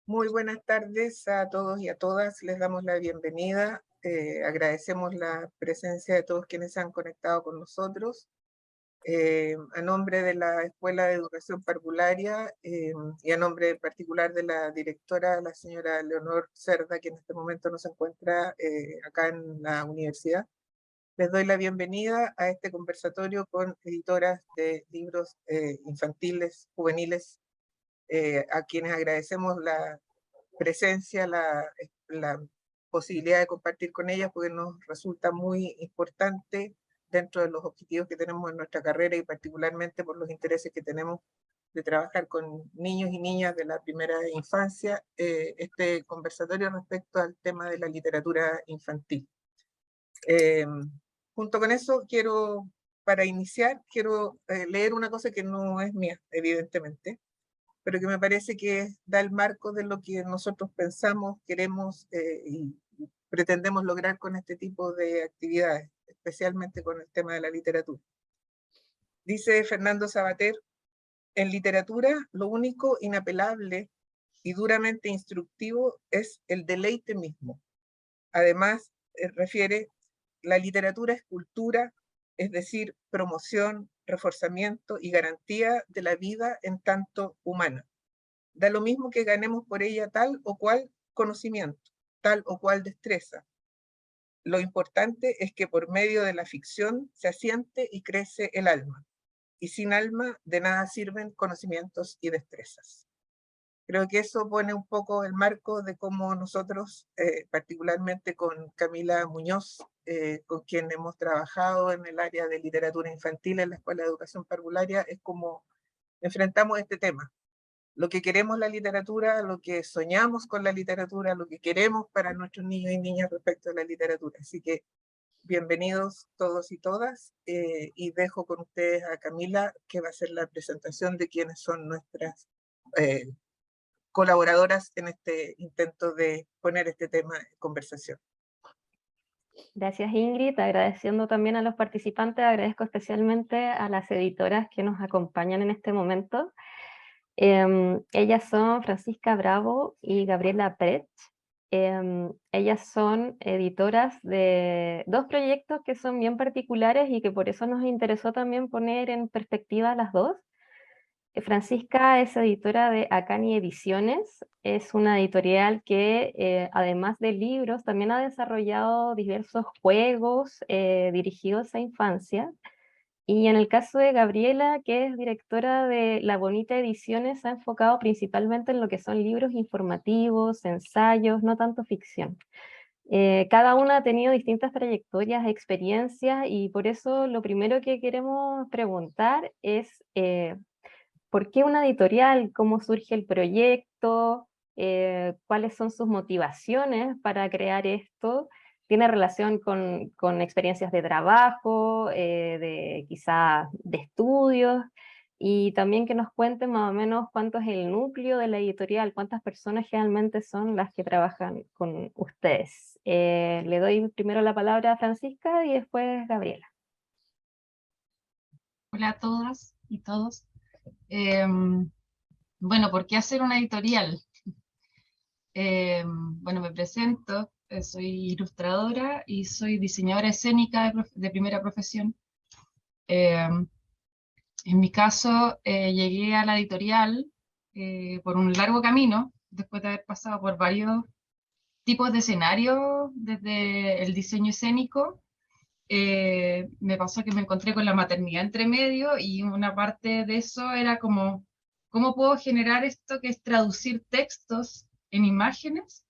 Muy buenas tardes a todos y a todas. Les damos la bienvenida. Agradecemos la presencia de todos quienes se han conectado con nosotros. A nombre de la Escuela de Educación Parvularia y a nombre en particular de la directora, la señora Leonor Cerda, que en este momento no se encuentra acá en la universidad, les doy la bienvenida a este conversatorio con editoras de libros infantiles, juveniles, a quienes agradecemos la presencia, la posibilidad de compartir con ellas, porque nos resulta muy importante dentro de los objetivos que tenemos en nuestra carrera y particularmente por los intereses que tenemos de trabajar con niños y niñas de la primera infancia, este conversatorio respecto al tema de la literatura infantil. Eh, Junto con eso, para iniciar, quiero leer una cosa que no es mía, evidentemente, pero que me parece que da el marco de lo que nosotros pensamos, queremos y pretendemos lograr con este tipo de actividades, especialmente con el tema de la literatura. Dice Fernando Savater: en literatura lo único inapelable y duramente instructivo es el deleite mismo. Además, refiere, la literatura es cultura, es decir, promoción, reforzamiento y garantía de la vida en tanto humana. Da lo mismo que ganemos por ella tal o cual conocimiento, tal o cual destreza. Lo importante es que por medio de la ficción se asiente y crece el alma, y sin alma de nada sirven conocimientos y destrezas. Creo que eso pone un poco el marco de cómo nosotros, particularmente con Camila Muñoz, con quien hemos trabajado en el área de literatura infantil en la Escuela de Educación Parvularia, es como enfrentamos este tema. Lo que queremos la literatura, lo que soñamos con la literatura, lo que queremos para nuestros niños y niñas respecto a la literatura. Así que bienvenidos todos y todas, y dejo con ustedes a Camila, que va a hacer la presentación de quiénes son nuestras eh, colaboradoras en este intento de poner este tema en conversación. Gracias, Ingrid. Agradeciendo también a los participantes, agradezco especialmente a las editoras que nos acompañan en este momento. Ellas son Francisca Bravo y Gabriela Pret. Ellas son editoras de dos proyectos que son bien particulares y que por eso nos interesó también poner en perspectiva las dos. Francisca es editora de Acani Ediciones, es una editorial que además de libros también ha desarrollado diversos juegos dirigidos a infancia. Y en el caso de Gabriela, que es directora de La Bonita Ediciones, se ha enfocado principalmente en lo que son libros informativos, ensayos, no tanto ficción. Cada una ha tenido distintas trayectorias, experiencias, y por eso lo primero que queremos preguntar es ¿por qué una editorial? ¿Cómo surge el proyecto? ¿Cuáles son sus motivaciones para crear esto? ¿Tiene relación con experiencias de trabajo, de quizá de estudios? Y también que nos cuenten más o menos cuánto es el núcleo de la editorial, cuántas personas realmente son las que trabajan con ustedes. Le doy primero la palabra a Francisca y después Gabriela. Hola a todas y todos. Bueno, ¿por qué hacer una editorial? Bueno, me presento, soy ilustradora y soy diseñadora escénica de primera profesión. Em, en mi caso, llegué a la editorial por un largo camino, después de haber pasado por varios tipos de escenarios, desde el diseño escénico. Me pasó que me encontré con la maternidad entre medio y una parte de eso era como, ¿cómo puedo generar esto que es traducir textos en imágenes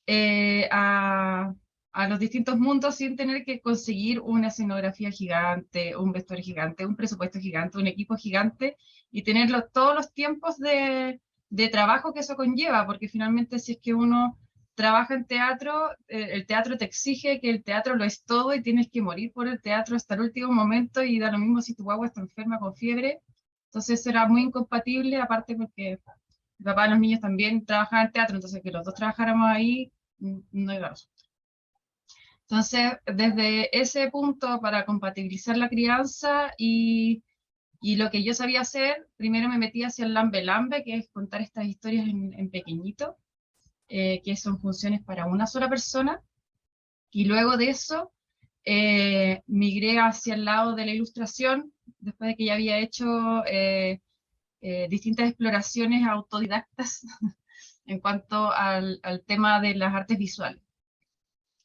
eh, a, a los distintos mundos sin tener que conseguir una escenografía gigante, un vestuario gigante, un presupuesto gigante, un equipo gigante y tenerlo todos los tiempos de trabajo que eso conlleva? Porque finalmente si es que uno trabaja en teatro, el teatro te exige que el teatro lo es todo y tienes que morir por el teatro hasta el último momento, y da lo mismo si tu guagua está enferma con fiebre. Entonces era muy incompatible, aparte porque mi papá de los niños también trabajaba en teatro, entonces que los dos trabajáramos ahí no iba a resultar. Entonces, desde ese punto, para compatibilizar la crianza y lo que yo sabía hacer, primero me metí hacia el lambe lambe, que es contar estas historias en pequeñito. que son funciones para una sola persona, y luego de eso migré hacia el lado de la ilustración, después de que ya había hecho distintas exploraciones autodidactas en cuanto al tema de las artes visuales.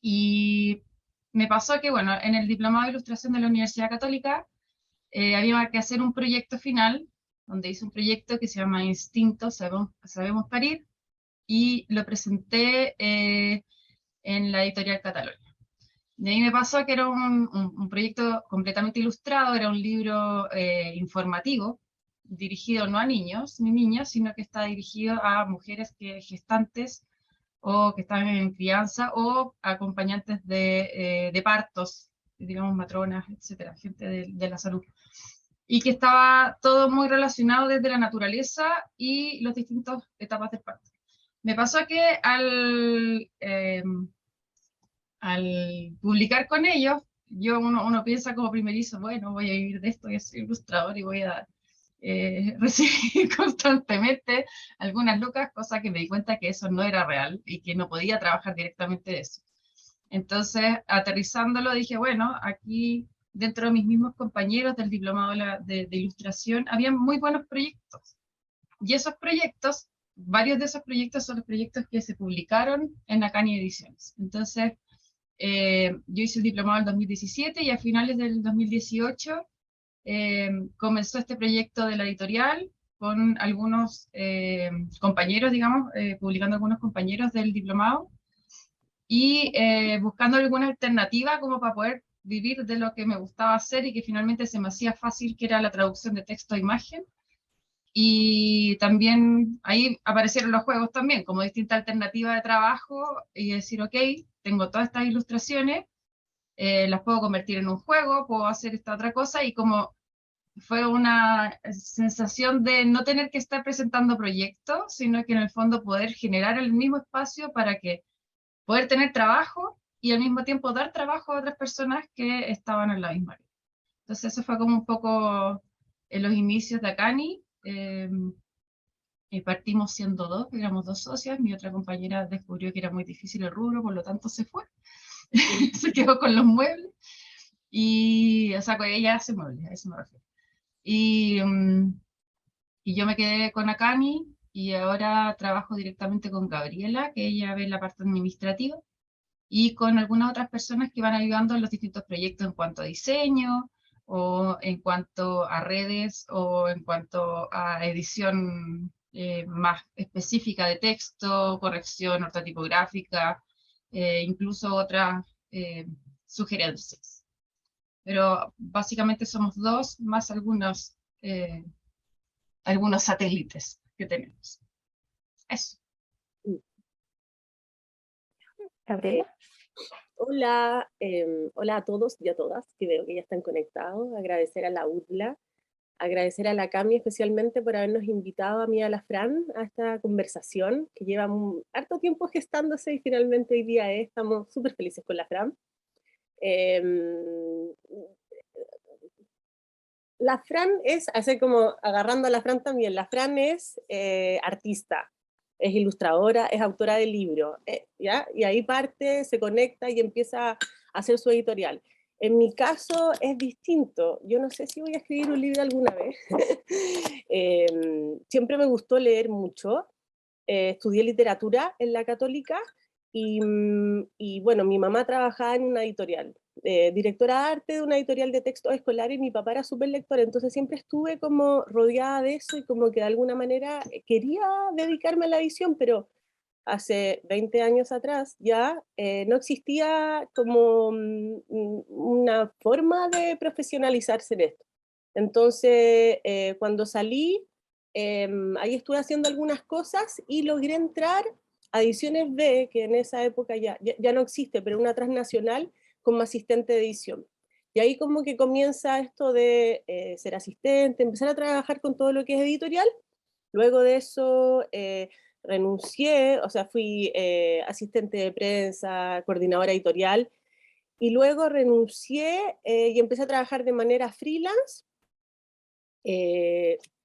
Y me pasó que, bueno, en el Diplomado de Ilustración de la Universidad Católica había que hacer un proyecto final, donde hice un proyecto que se llama Instinto, Sabemos Parir, y lo presenté en la editorial Cataluña. De ahí me pasó que era un proyecto completamente ilustrado, era un libro informativo, dirigido no a niños ni niñas, sino que está dirigido a mujeres gestantes o que están en crianza o acompañantes de partos, digamos matronas, etcétera, gente de la salud. Y que estaba todo muy relacionado desde la naturaleza y las distintas etapas del parto. Me pasó que al publicar con ellos, uno piensa como primerizo, bueno, voy a vivir de esto, voy a ser ilustrador y voy a recibir constantemente algunas lucas, cosa que me di cuenta que eso no era real y que no podía trabajar directamente de eso. Entonces, aterrizándolo, dije, bueno, aquí dentro de mis mismos compañeros del diplomado de ilustración, había muy buenos proyectos. Y esos proyectos, varios de esos proyectos son los proyectos que se publicaron en Acani Ediciones. Entonces, yo hice el diplomado en 2017 y a finales del 2018 comenzó este proyecto de la editorial con algunos compañeros, digamos, publicando algunos compañeros del diplomado y buscando alguna alternativa como para poder vivir de lo que me gustaba hacer y que finalmente se me hacía fácil, que era la traducción de texto a imagen. Y también ahí aparecieron los juegos también, como distinta alternativa de trabajo y decir, ok, tengo todas estas ilustraciones, las puedo convertir en un juego, puedo hacer esta otra cosa, y como fue una sensación de no tener que estar presentando proyectos, sino que en el fondo poder generar el mismo espacio para que poder tener trabajo y al mismo tiempo dar trabajo a otras personas que estaban en la misma área. Entonces eso fue como un poco en los inicios de Acani. Partimos siendo dos, éramos dos socias, mi otra compañera descubrió que era muy difícil el rubro, por lo tanto se fue, se quedó con los muebles, y, o sea, ella hace muebles, a eso me refiero. Y yo me quedé con Acani, y ahora trabajo directamente con Gabriela, que ella ve la parte administrativa, y con algunas otras personas que van ayudando en los distintos proyectos en cuanto a diseño, o en cuanto a redes, o en cuanto a edición más específica de texto, corrección ortotipográfica, incluso otras sugerencias. Pero básicamente somos dos, más algunos satélites que tenemos. Eso. Gabriela. Hola, hola a todos y a todas, que veo que ya están conectados. Agradecer a la UDLA, agradecer a la Cami especialmente por habernos invitado a mí y a la Fran a esta conversación que lleva harto tiempo gestándose y finalmente hoy día estamos súper felices con la Fran. La Fran es, así como agarrando a la Fran también, la Fran es artista, es ilustradora, es autora de libros, ¿ya? Y ahí parte, se conecta y empieza a hacer su editorial. En mi caso es distinto, yo no sé si voy a escribir un libro alguna vez. Siempre me gustó leer mucho, estudié literatura en la Católica y bueno, mi mamá trabajaba en una editorial, directora de arte de una editorial de textos escolares, y mi papá era súper lector, entonces siempre estuve como rodeada de eso y como que de alguna manera quería dedicarme a la edición, pero hace 20 años atrás ya no existía como una forma de profesionalizarse en esto. Entonces, cuando salí, ahí estuve haciendo algunas cosas y logré entrar a Ediciones B, que en esa época ya no existe, pero una transnacional, como asistente de edición. Y ahí como que comienza esto de ser asistente, empezar a trabajar con todo lo que es editorial. Luego de eso renuncié, o sea, fui asistente de prensa, coordinadora editorial, y luego renuncié y empecé a trabajar de manera freelance,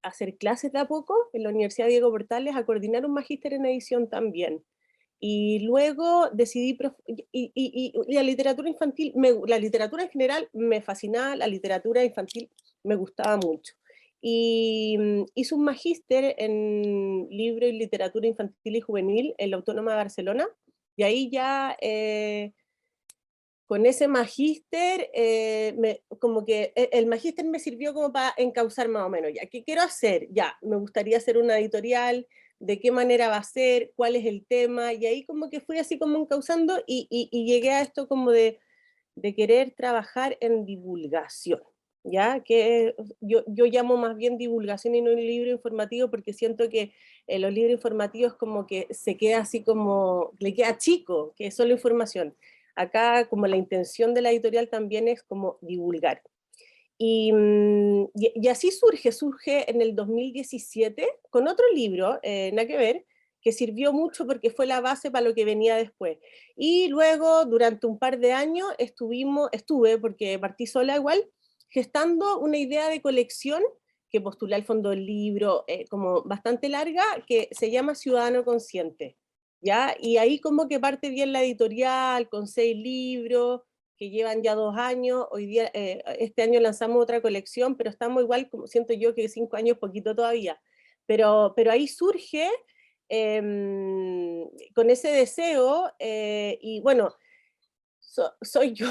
a hacer clases de a poco en la Universidad Diego Portales, a coordinar un magíster en edición también. Y luego decidí, y la literatura infantil, la literatura en general me fascinaba, la literatura infantil me gustaba mucho. Y hice un magíster en libro y literatura infantil y juvenil en la Autónoma de Barcelona, y ahí ya con ese magíster, como que el magíster me sirvió como para encauzar más o menos, ya, ¿qué quiero hacer? Ya, me gustaría hacer una editorial, de qué manera va a ser, cuál es el tema, y ahí como que fui así como encauzando y llegué a esto como de querer trabajar en divulgación, ¿ya? Que yo llamo más bien divulgación y no un libro informativo, porque siento que los libros informativos como que se queda así como, le queda chico, que es solo información. Acá como la intención de la editorial también es como divulgar. Y así surge en el 2017 con otro libro, nada que ver, que sirvió mucho porque fue la base para lo que venía después. Y luego, durante un par de años, estuve, porque partí sola igual, gestando una idea de colección que postulé al fondo del libro, como bastante larga, que se llama Ciudadano Consciente, ¿ya? Y ahí como que parte bien la editorial, con 6 libros, que llevan ya 2 años, hoy día, este año lanzamos otra colección, pero estamos igual, como siento yo que 5 años poquito todavía, pero ahí surge con ese deseo, y bueno, soy yo,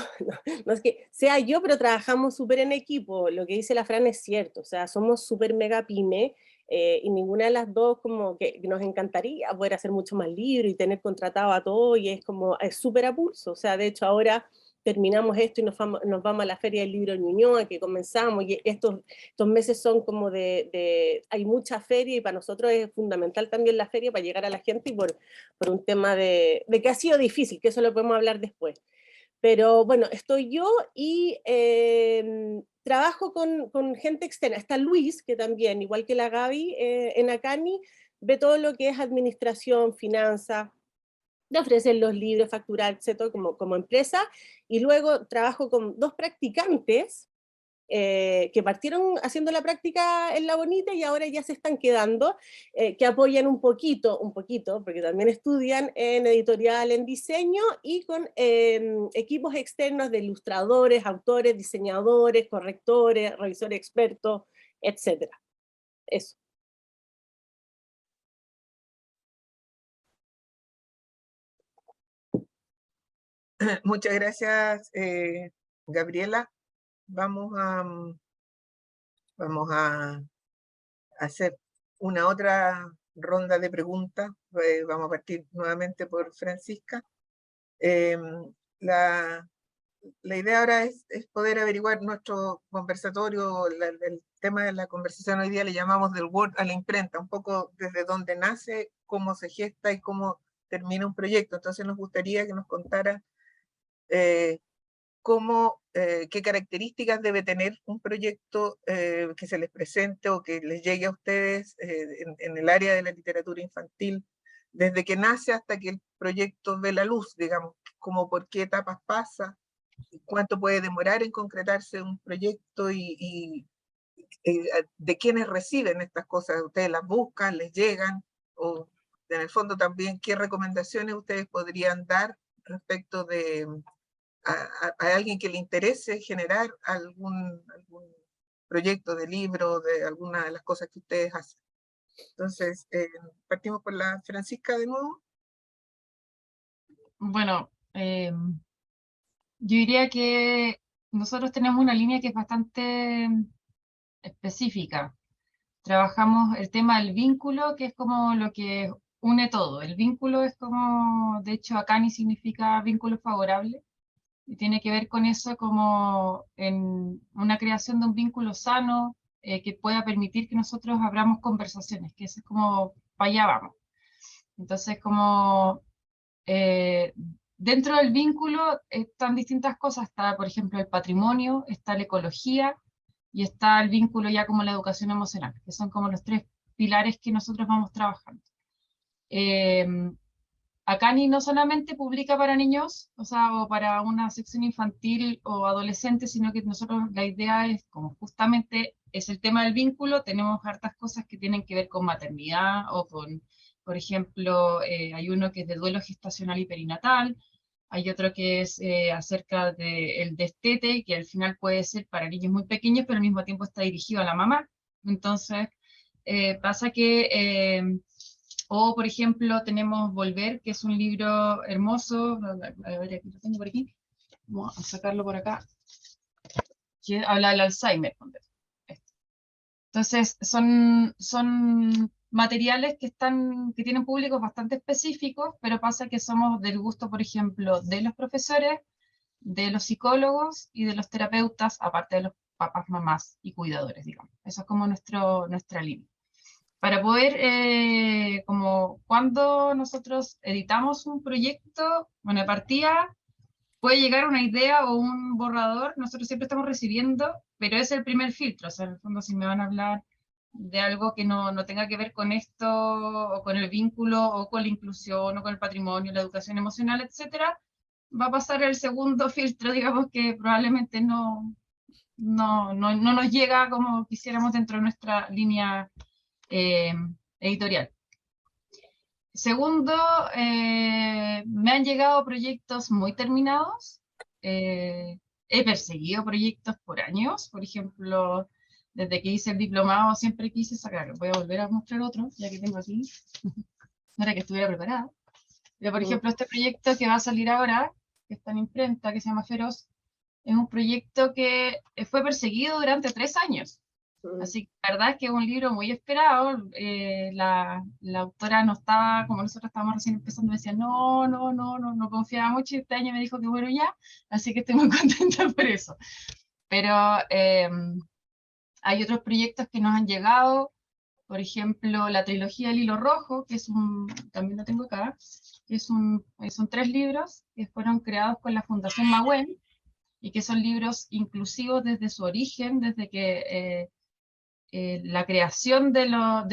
no es que sea yo, pero trabajamos súper en equipo, lo que dice la Fran es cierto, o sea, somos súper mega pyme, y ninguna de las dos como que nos encantaría poder hacer mucho más libros y tener contratado a todo, y es como, es súper a pulso, o sea, de hecho ahora terminamos esto y nos vamos a la Feria del Libro de Ñuñoa, que comenzamos, y estos meses son como hay mucha feria, y para nosotros es fundamental también la feria para llegar a la gente, y por un tema de que ha sido difícil, que eso lo podemos hablar después. Pero bueno, estoy yo y trabajo con gente externa. Está Luis, que también, igual que la Gaby, en Acani, ve todo lo que es administración, finanzas, de ofrecer los libros, facturar, etcétera, como empresa. Y luego trabajo con 2 practicantes que partieron haciendo la práctica en La Bonita y ahora ya se están quedando, que apoyan un poquito, porque también estudian en editorial, en diseño, y con equipos externos de ilustradores, autores, diseñadores, correctores, revisores expertos, etc. Eso. Muchas gracias, Gabriela. Vamos a hacer una otra ronda de preguntas. Vamos a partir nuevamente por Francisca. La idea ahora es poder averiguar nuestro conversatorio, el tema de la conversación hoy día le llamamos del Word a la imprenta, un poco desde dónde nace, cómo se gesta y cómo termina un proyecto. Entonces nos gustaría que nos contara qué características debe tener un proyecto que se les presente o que les llegue a ustedes en el área de la literatura infantil, desde que nace hasta que el proyecto ve la luz, digamos, como por qué etapas pasa, cuánto puede demorar en concretarse un proyecto y de quiénes reciben estas cosas. Ustedes las buscan, les llegan, o en el fondo también qué recomendaciones ustedes podrían dar respecto de a alguien que le interese generar algún proyecto de libro, de alguna de las cosas que ustedes hacen. Entonces, partimos por la Francisca de nuevo. Bueno, yo diría que nosotros tenemos una línea que es bastante específica. Trabajamos el tema del vínculo, que es como lo que une todo. El vínculo es como, de hecho, Acani significa vínculo favorable, y tiene que ver con eso como en una creación de un vínculo sano que pueda permitir que nosotros abramos conversaciones, que es como, para allá vamos. Entonces, como dentro del vínculo están distintas cosas, está por ejemplo el patrimonio, está la ecología y está el vínculo ya como la educación emocional, que son como los 3 pilares que nosotros vamos trabajando. Acani no solamente publica para niños, o sea, o para una sección infantil o adolescente, sino que nosotros la idea es, como justamente es el tema del vínculo, tenemos hartas cosas que tienen que ver con maternidad o con Por ejemplo, hay uno que es de duelo gestacional y perinatal, hay otro que es acerca del destete, que al final puede ser para niños muy pequeños, pero al mismo tiempo está dirigido a la mamá. Entonces, pasa que, o por ejemplo, tenemos Volver, que es un libro hermoso, a ver, aquí lo tengo por aquí, vamos a sacarlo por acá, que habla del Alzheimer. Entonces, son materiales que tienen públicos bastante específicos, pero pasa que somos del gusto, por ejemplo, de los profesores, de los psicólogos y de los terapeutas, aparte de los papás, mamás y cuidadores, digamos. Eso es como nuestra línea. Para poder, como cuando nosotros editamos un proyecto, bueno, de partida, puede llegar una idea o un borrador, nosotros siempre estamos recibiendo, pero es el primer filtro, o sea, en el fondo si me van a hablar de algo que no tenga que ver con esto, o con el vínculo, o con la inclusión, o con el patrimonio, la educación emocional, etcétera, va a pasar el segundo filtro, digamos, que probablemente no nos llega como quisiéramos dentro de nuestra línea eh, editorial. Segundo, me han llegado proyectos muy terminados. He perseguido proyectos por años. Por ejemplo, desde que hice el diplomado siempre quise sacar. Voy a volver a mostrar otro, ya que tengo aquí. No era que estuviera preparada. Pero, por ejemplo, este proyecto que va a salir ahora, que está en imprenta, que se llama Feroz, es un proyecto que fue perseguido durante 3 años. Así que la verdad es que es un libro muy esperado. La autora no estaba, como nosotros estábamos recién empezando, decía, no confiaba mucho, y este año me dijo que bueno ya, así que estoy muy contenta por eso. Pero hay otros proyectos que nos han llegado, por ejemplo, la trilogía El Hilo Rojo, que es también lo tengo acá, que son 3 libros que fueron creados con la Fundación Mahuel, y que son libros inclusivos desde su origen, desde que la creación la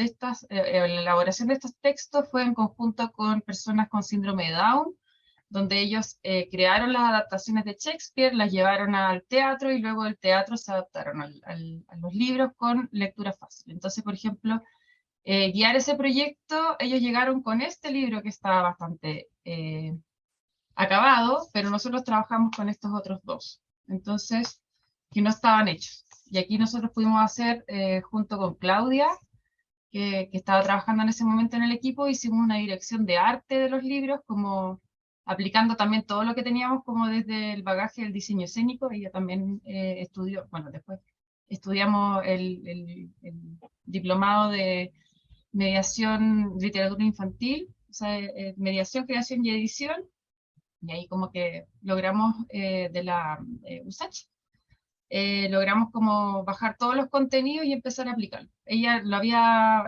elaboración de estos textos fue en conjunto con personas con síndrome de Down, donde ellos crearon las adaptaciones de Shakespeare, las llevaron al teatro y luego del teatro se adaptaron a los libros con lectura fácil. Entonces, por ejemplo, guiar ese proyecto, ellos llegaron con este libro que estaba bastante acabado, pero nosotros trabajamos con estos otros 2, entonces, que no estaban hechos. Y aquí nosotros pudimos hacer, junto con Claudia, que estaba trabajando en ese momento en el equipo, hicimos una dirección de arte de los libros, como aplicando también todo lo que teníamos como desde el bagaje del diseño escénico. Ella también estudió, bueno, después estudiamos el diplomado de mediación, literatura infantil, o sea, mediación, creación y edición, y ahí como que logramos de la USACH, logramos como bajar todos los contenidos y empezar a aplicarlo. Ella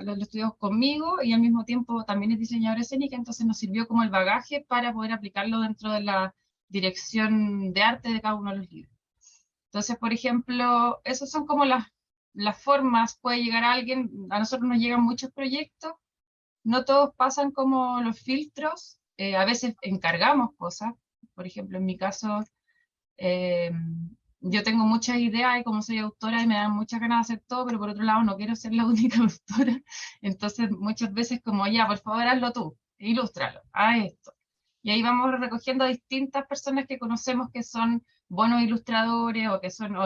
lo estudió conmigo y al mismo tiempo también es diseñadora escénica, entonces nos sirvió como el bagaje para poder aplicarlo dentro de la dirección de arte de cada uno de los libros. Entonces, por ejemplo, esas son como las formas. Puede llegar alguien, a nosotros nos llegan muchos proyectos, no todos pasan como los filtros, a veces encargamos cosas. Por ejemplo, en mi caso, eh, yo tengo muchas ideas y como soy autora y me dan muchas ganas de hacer todo, pero por otro lado no quiero ser la única autora, entonces muchas veces como, ya, por favor, hazlo tú, ilústralo, haz esto. Y ahí vamos recogiendo a distintas personas que conocemos que son buenos ilustradores o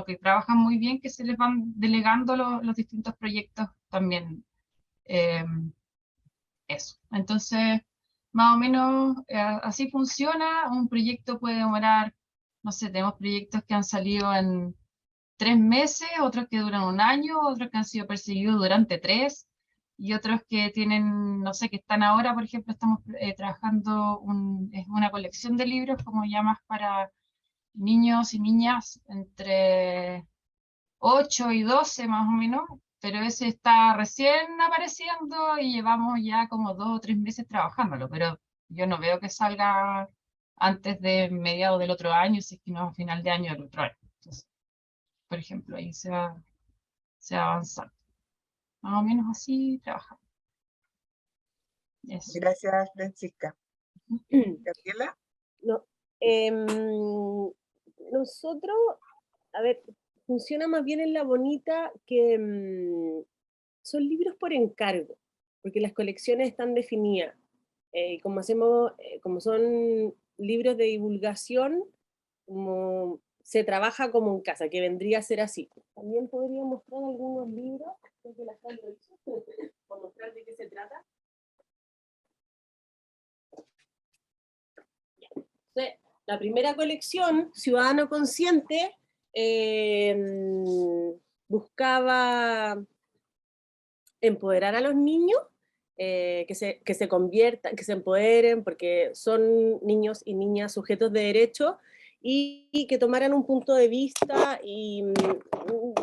que trabajan muy bien, que se les van delegando los distintos proyectos también. Eso. Entonces, más o menos así funciona. Un proyecto puede demorar, no sé, tenemos proyectos que han salido en 3 meses, otros que duran un año, otros que han sido perseguidos durante 3, y otros que tienen, no sé, que están ahora, por ejemplo, estamos trabajando es una colección de libros como ya más para niños y niñas entre 8 y 12 más o menos, pero ese está recién apareciendo y llevamos ya como 2 o 3 meses trabajándolo, pero yo no veo que salga antes de mediados del otro año, si es que no a final de año del otro año. Entonces, por ejemplo, ahí se va avanzando. Más o menos así trabajamos. Eso. Gracias, Francisca. Gabriela. No, nosotros, a ver, funciona más bien en La Bonita que son libros por encargo. porque las colecciones están definidas. Como son libros de divulgación, se trabaja como en casa, que vendría a ser así. También podría mostrar algunos libros, desde la sala de para mostrar de qué se trata. Entonces, la primera colección, Ciudadano Consciente, buscaba empoderar a los niños, que se conviertan, que se empoderen, porque son niños y niñas sujetos de derecho, y que tomaran un punto de vista y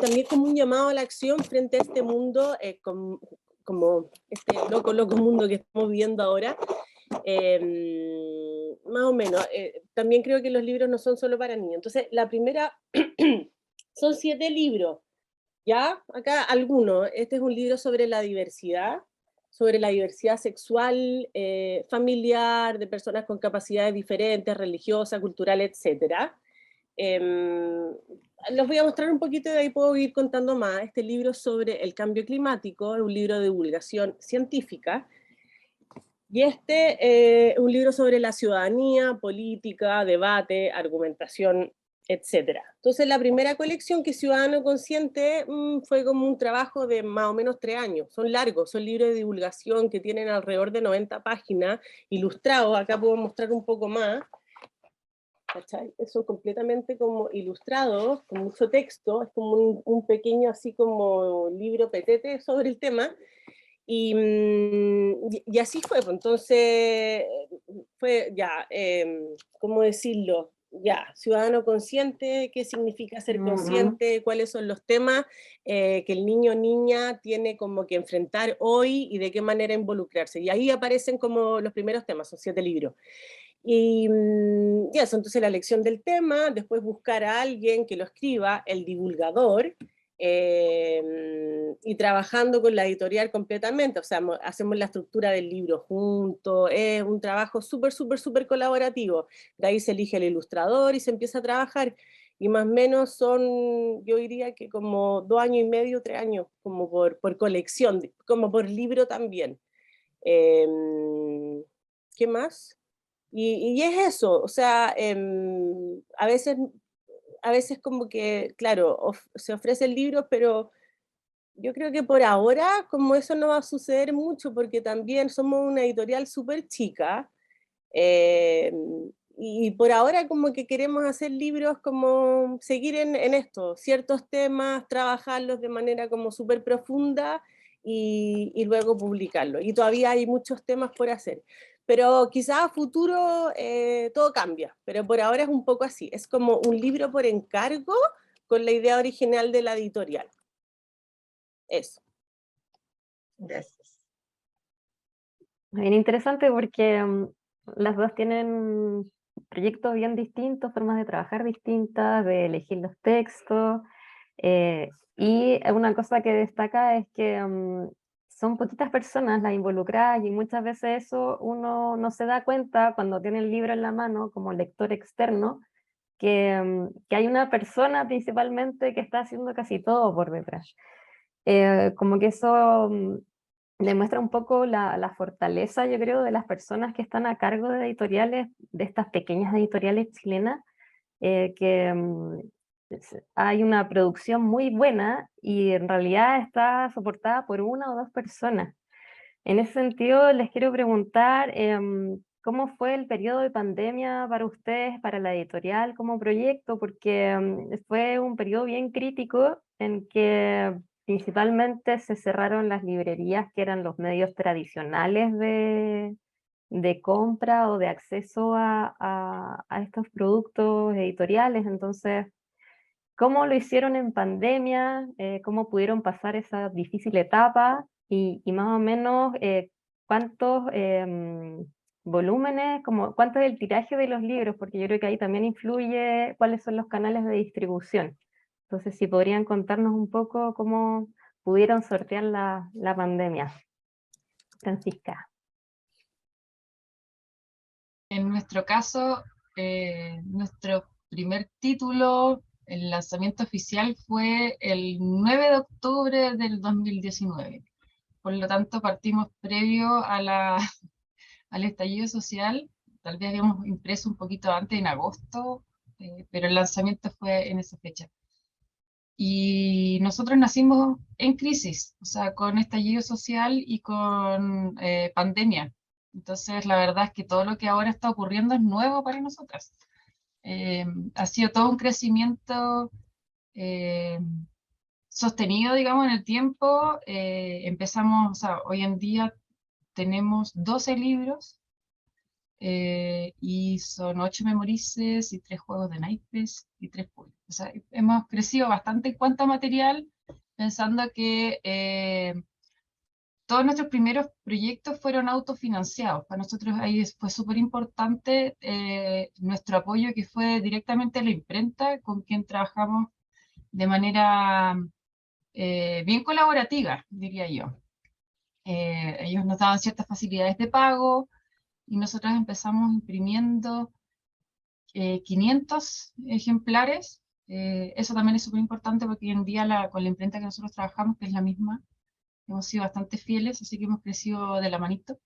también como un llamado a la acción frente a este mundo, como este loco mundo que estamos viviendo ahora. Más o menos, también creo que los libros no son solo para niños. Entonces, la primera, son 7 libros, ¿ya? Acá algunos. Este es un libro sobre la diversidad sexual, familiar, de personas con capacidades diferentes, religiosas, culturales, etc. Los voy a mostrar un poquito y de ahí puedo ir contando más. Este libro sobre el cambio climático es un libro de divulgación científica, y este un libro sobre la ciudadanía, política, debate, argumentación, etc. Entonces la primera colección, que es Ciudadano Consciente, fue como un trabajo de más o menos 3 años. Son largos, son libros de divulgación que tienen alrededor de 90 páginas, ilustrados. Acá puedo mostrar un poco más. ¿Cachai? Son completamente como ilustrados, con mucho texto, es como un pequeño así como libro petete sobre el tema. Y así fue, pues entonces fue ya, ¿cómo decirlo? Ya, ciudadano consciente, ¿qué significa ser consciente? ¿Cuáles son los temas que el niño o niña tiene como que enfrentar hoy y de qué manera involucrarse? Y ahí aparecen como los primeros temas, son 7 libros. Y eso, entonces la elección del tema, después buscar a alguien que lo escriba, el divulgador, y trabajando con la editorial completamente, o sea, hacemos la estructura del libro juntos, es un trabajo súper colaborativo. De ahí se elige el ilustrador y se empieza a trabajar, y más o menos son, yo diría que como 2 años y medio, 3 años, como por colección, como por libro también. ¿Qué más? Y es eso, o sea, a veces como que, claro, se ofrecen libros, pero yo creo que por ahora, como eso no va a suceder mucho, porque también somos una editorial súper chica, eh, y por ahora como que queremos hacer libros, como seguir en esto, ciertos temas, trabajarlos de manera como súper profunda, y luego publicarlos. Y todavía hay muchos temas por hacer. Pero quizás a futuro todo cambia, pero por ahora es un poco así, es como un libro por encargo con la idea original de la editorial. Eso. Gracias. Bien interesante porque las dos tienen proyectos bien distintos, formas de trabajar distintas, de elegir los textos, y una cosa que destaca es que son poquitas personas las involucradas, y muchas veces eso uno no se da cuenta cuando tiene el libro en la mano como lector externo, que hay una persona principalmente que está haciendo casi todo por detrás. Como que eso demuestra un poco la fortaleza, yo creo, de las personas que están a cargo de editoriales, de estas pequeñas editoriales chilenas, que hay una producción muy buena y en realidad está soportada por 1 o 2 personas. En ese sentido, les quiero preguntar, ¿cómo fue el periodo de pandemia para ustedes, para la editorial como proyecto? Porque fue un periodo bien crítico en que principalmente se cerraron las librerías, que eran los medios tradicionales de compra o de acceso a estos productos editoriales. Entonces, ¿cómo lo hicieron en pandemia? ¿Cómo pudieron pasar esa difícil etapa? Y más o menos, ¿cuántos volúmenes, cuánto es el tiraje de los libros? Porque yo creo que ahí también influye cuáles son los canales de distribución. Entonces, si podrían contarnos un poco cómo pudieron sortear la pandemia. Francisca. En nuestro caso, nuestro primer título, el lanzamiento oficial fue el 9 de octubre del 2019. por lo tanto partimos previo al estallido social. Tal vez habíamos impreso un poquito antes, en agosto, pero el lanzamiento fue en esa fecha. Y nosotros nacimos en crisis, o sea, con estallido social y con pandemia. Entonces, la verdad es que todo lo que ahora está ocurriendo es nuevo para nosotras. Ha sido todo un crecimiento sostenido, digamos, en el tiempo. Empezamos, o sea, hoy en día tenemos 12 libros y son 8 memorices y 3 juegos de naipes y 3 puzzles. O sea, hemos crecido bastante en cuanto a material, pensando que todos nuestros primeros proyectos fueron autofinanciados. Para nosotros ahí fue súper importante nuestro apoyo, que fue directamente a la imprenta, con quien trabajamos de manera bien colaborativa, diría yo. Ellos nos daban ciertas facilidades de pago y nosotros empezamos imprimiendo 500 ejemplares. Eso también es súper importante porque hoy en día con la imprenta que nosotros trabajamos, que es la misma, hemos sido bastante fieles, así que hemos crecido de la manito.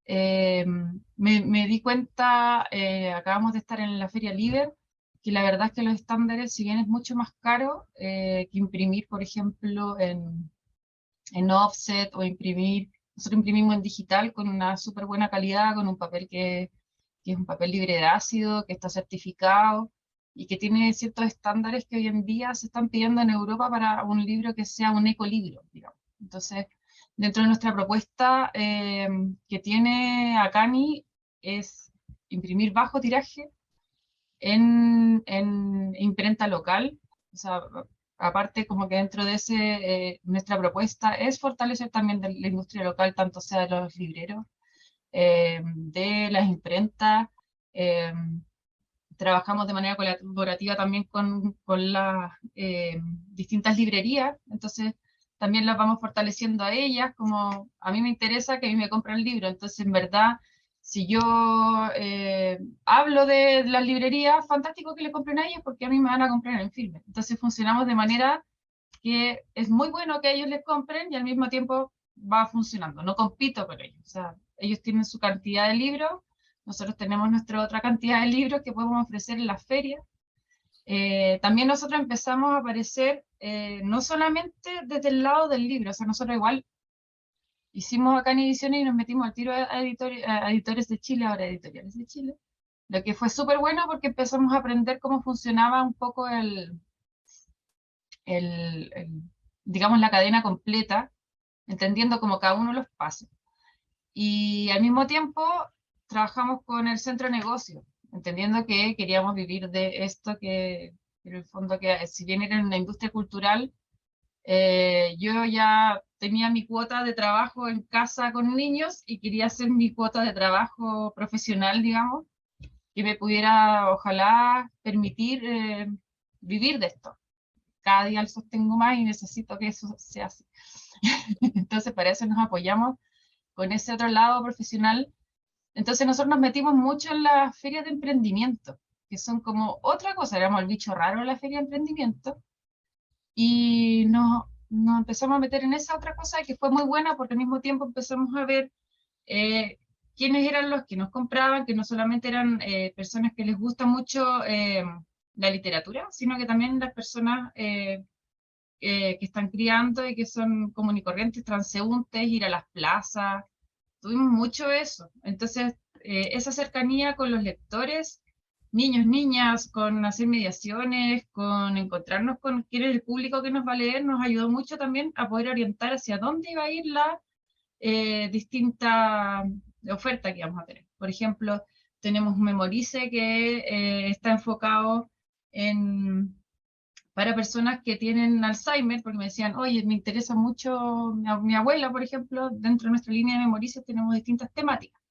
Me di cuenta, acabamos de estar en la Feria Liber, que la verdad es que los estándares, si bien es mucho más caro que imprimir, por ejemplo, en offset o imprimir, nosotros imprimimos en digital con una súper buena calidad, con un papel que es un papel libre de ácido, que está certificado y que tiene ciertos estándares que hoy en día se están pidiendo en Europa para un libro que sea un ecolibro, digamos. Entonces, dentro de nuestra propuesta que tiene Acani es imprimir bajo tiraje en imprenta local. O sea, aparte como que dentro de nuestra propuesta es fortalecer también de la industria local, tanto sea de los libreros, de las imprentas. Trabajamos de manera colaborativa también con las distintas librerías, entonces también las vamos fortaleciendo a ellas, como a mí me interesa que a mí me compren el libro, entonces en verdad, si yo hablo de las librerías, fantástico que le compren a ellas porque a mí me van a comprar en Filme. Entonces funcionamos de manera que es muy bueno que ellos les compren y al mismo tiempo va funcionando, no compito con ellos, o sea, ellos tienen su cantidad de libros, nosotros tenemos nuestra otra cantidad de libros que podemos ofrecer en las ferias. También nosotros empezamos a aparecer no solamente desde el lado del libro, o sea, nosotros igual hicimos acá en Ediciones y nos metimos al tiro a editores de Chile, ahora editoriales de Chile, lo que fue súper bueno porque empezamos a aprender cómo funcionaba un poco digamos, la cadena completa, entendiendo como cada uno de los pasos. Y al mismo tiempo trabajamos con el centro de negocio, entendiendo que queríamos vivir de esto, que en el fondo, que si bien era una industria cultural, yo ya tenía mi cuota de trabajo en casa con niños y quería hacer mi cuota de trabajo profesional, digamos, que me pudiera, ojalá, permitir vivir de esto. Cada día lo sostengo más y necesito que eso se hace. Entonces, para eso nos apoyamos con ese otro lado profesional. Entonces nosotros nos metimos mucho en las ferias de emprendimiento, que son como otra cosa, éramos el bicho raro de la feria de emprendimiento, y nos empezamos a meter en esa otra cosa que fue muy buena porque al mismo tiempo empezamos a ver quiénes eran los que nos compraban, que no solamente eran personas que les gusta mucho la literatura, sino que también las personas que están criando y que son comunes y corrientes, transeúntes, ir a las plazas. Tuvimos mucho eso. Entonces, esa cercanía con los lectores, niños, niñas, con hacer mediaciones, con encontrarnos con quién es el público que nos va a leer, nos ayudó mucho también a poder orientar hacia dónde iba a ir la distinta oferta que vamos a tener. Por ejemplo, tenemos un Memorice que está enfocado para personas que tienen Alzheimer, porque me decían, oye, me interesa mucho mi abuela, por ejemplo, dentro de nuestra línea de Memorice tenemos distintas temáticas.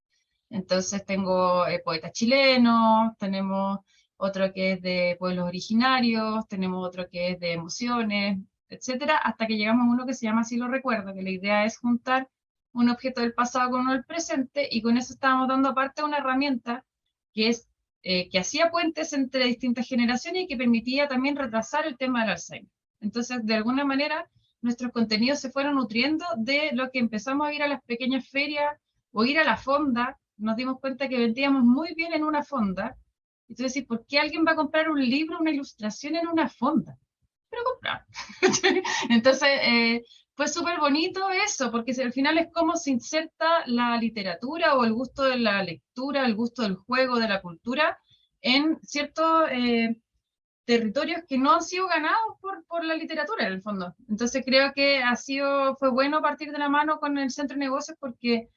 Entonces tengo poetas chilenos, tenemos otro que es de pueblos originarios, tenemos otro que es de emociones, etcétera, hasta que llegamos a uno que se llama Así lo recuerdo, que la idea es juntar un objeto del pasado con uno del presente, y con eso estábamos dando aparte una herramienta que es que hacía puentes entre distintas generaciones y que permitía también retrasar el tema del Alzheimer. Entonces, de alguna manera, nuestros contenidos se fueron nutriendo de lo que empezamos a ir a las pequeñas ferias o ir a la fonda. Nos dimos cuenta que vendíamos muy bien en una fonda. Y tú decís, ¿por qué alguien va a comprar un libro, una ilustración en una fonda? Pero comprar. Entonces, fue súper bonito eso, porque al final es como se inserta la literatura o el gusto de la lectura, el gusto del juego, de la cultura, en ciertos territorios que no han sido ganados por la literatura, en el fondo. Entonces creo que fue bueno partir de la mano con el Centro de Negocios porque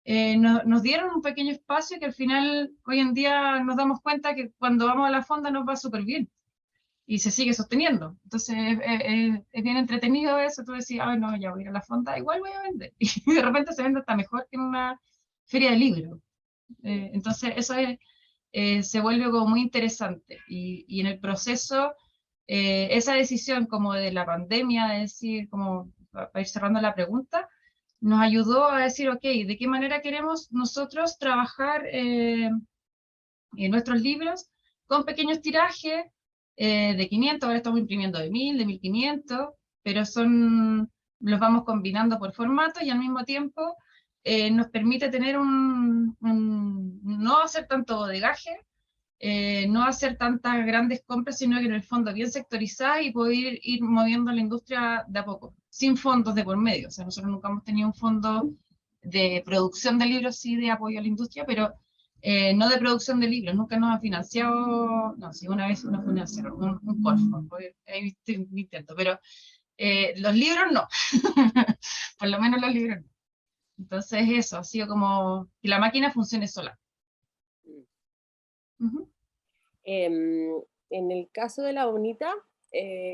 nos dieron un pequeño espacio que al final, hoy en día nos damos cuenta que cuando vamos a la fonda nos va súper bien y se sigue sosteniendo. Entonces es bien entretenido eso, tú decís, ay no, ya voy a ir a la fonda, igual voy a vender. Y de repente se vende hasta mejor que en una feria de libros. Entonces eso se vuelve como muy interesante. Y en el proceso, esa decisión como de la pandemia, de decir, como para ir cerrando la pregunta, nos ayudó a decir, ok, ¿de qué manera queremos nosotros trabajar en nuestros libros con pequeños tirajes de 500, ahora estamos imprimiendo de 1000, de 1500, pero los vamos combinando por formato y al mismo tiempo nos permite tener no hacer tanto bodegaje, no hacer tantas grandes compras, sino que en el fondo bien sectorizada y poder ir moviendo la industria de a poco, sin fondos de por medio. O sea, nosotros nunca hemos tenido un fondo de producción de libros, sí de apoyo a la industria, pero no de producción de libros. Nunca nos ha financiado, no, sí, una vez nos financiaron un Corfo, ahí intento, pero los libros no, por lo menos los libros no. Entonces eso, ha sido como que la máquina funcione sola. Uh-huh. En el caso de La Bonita,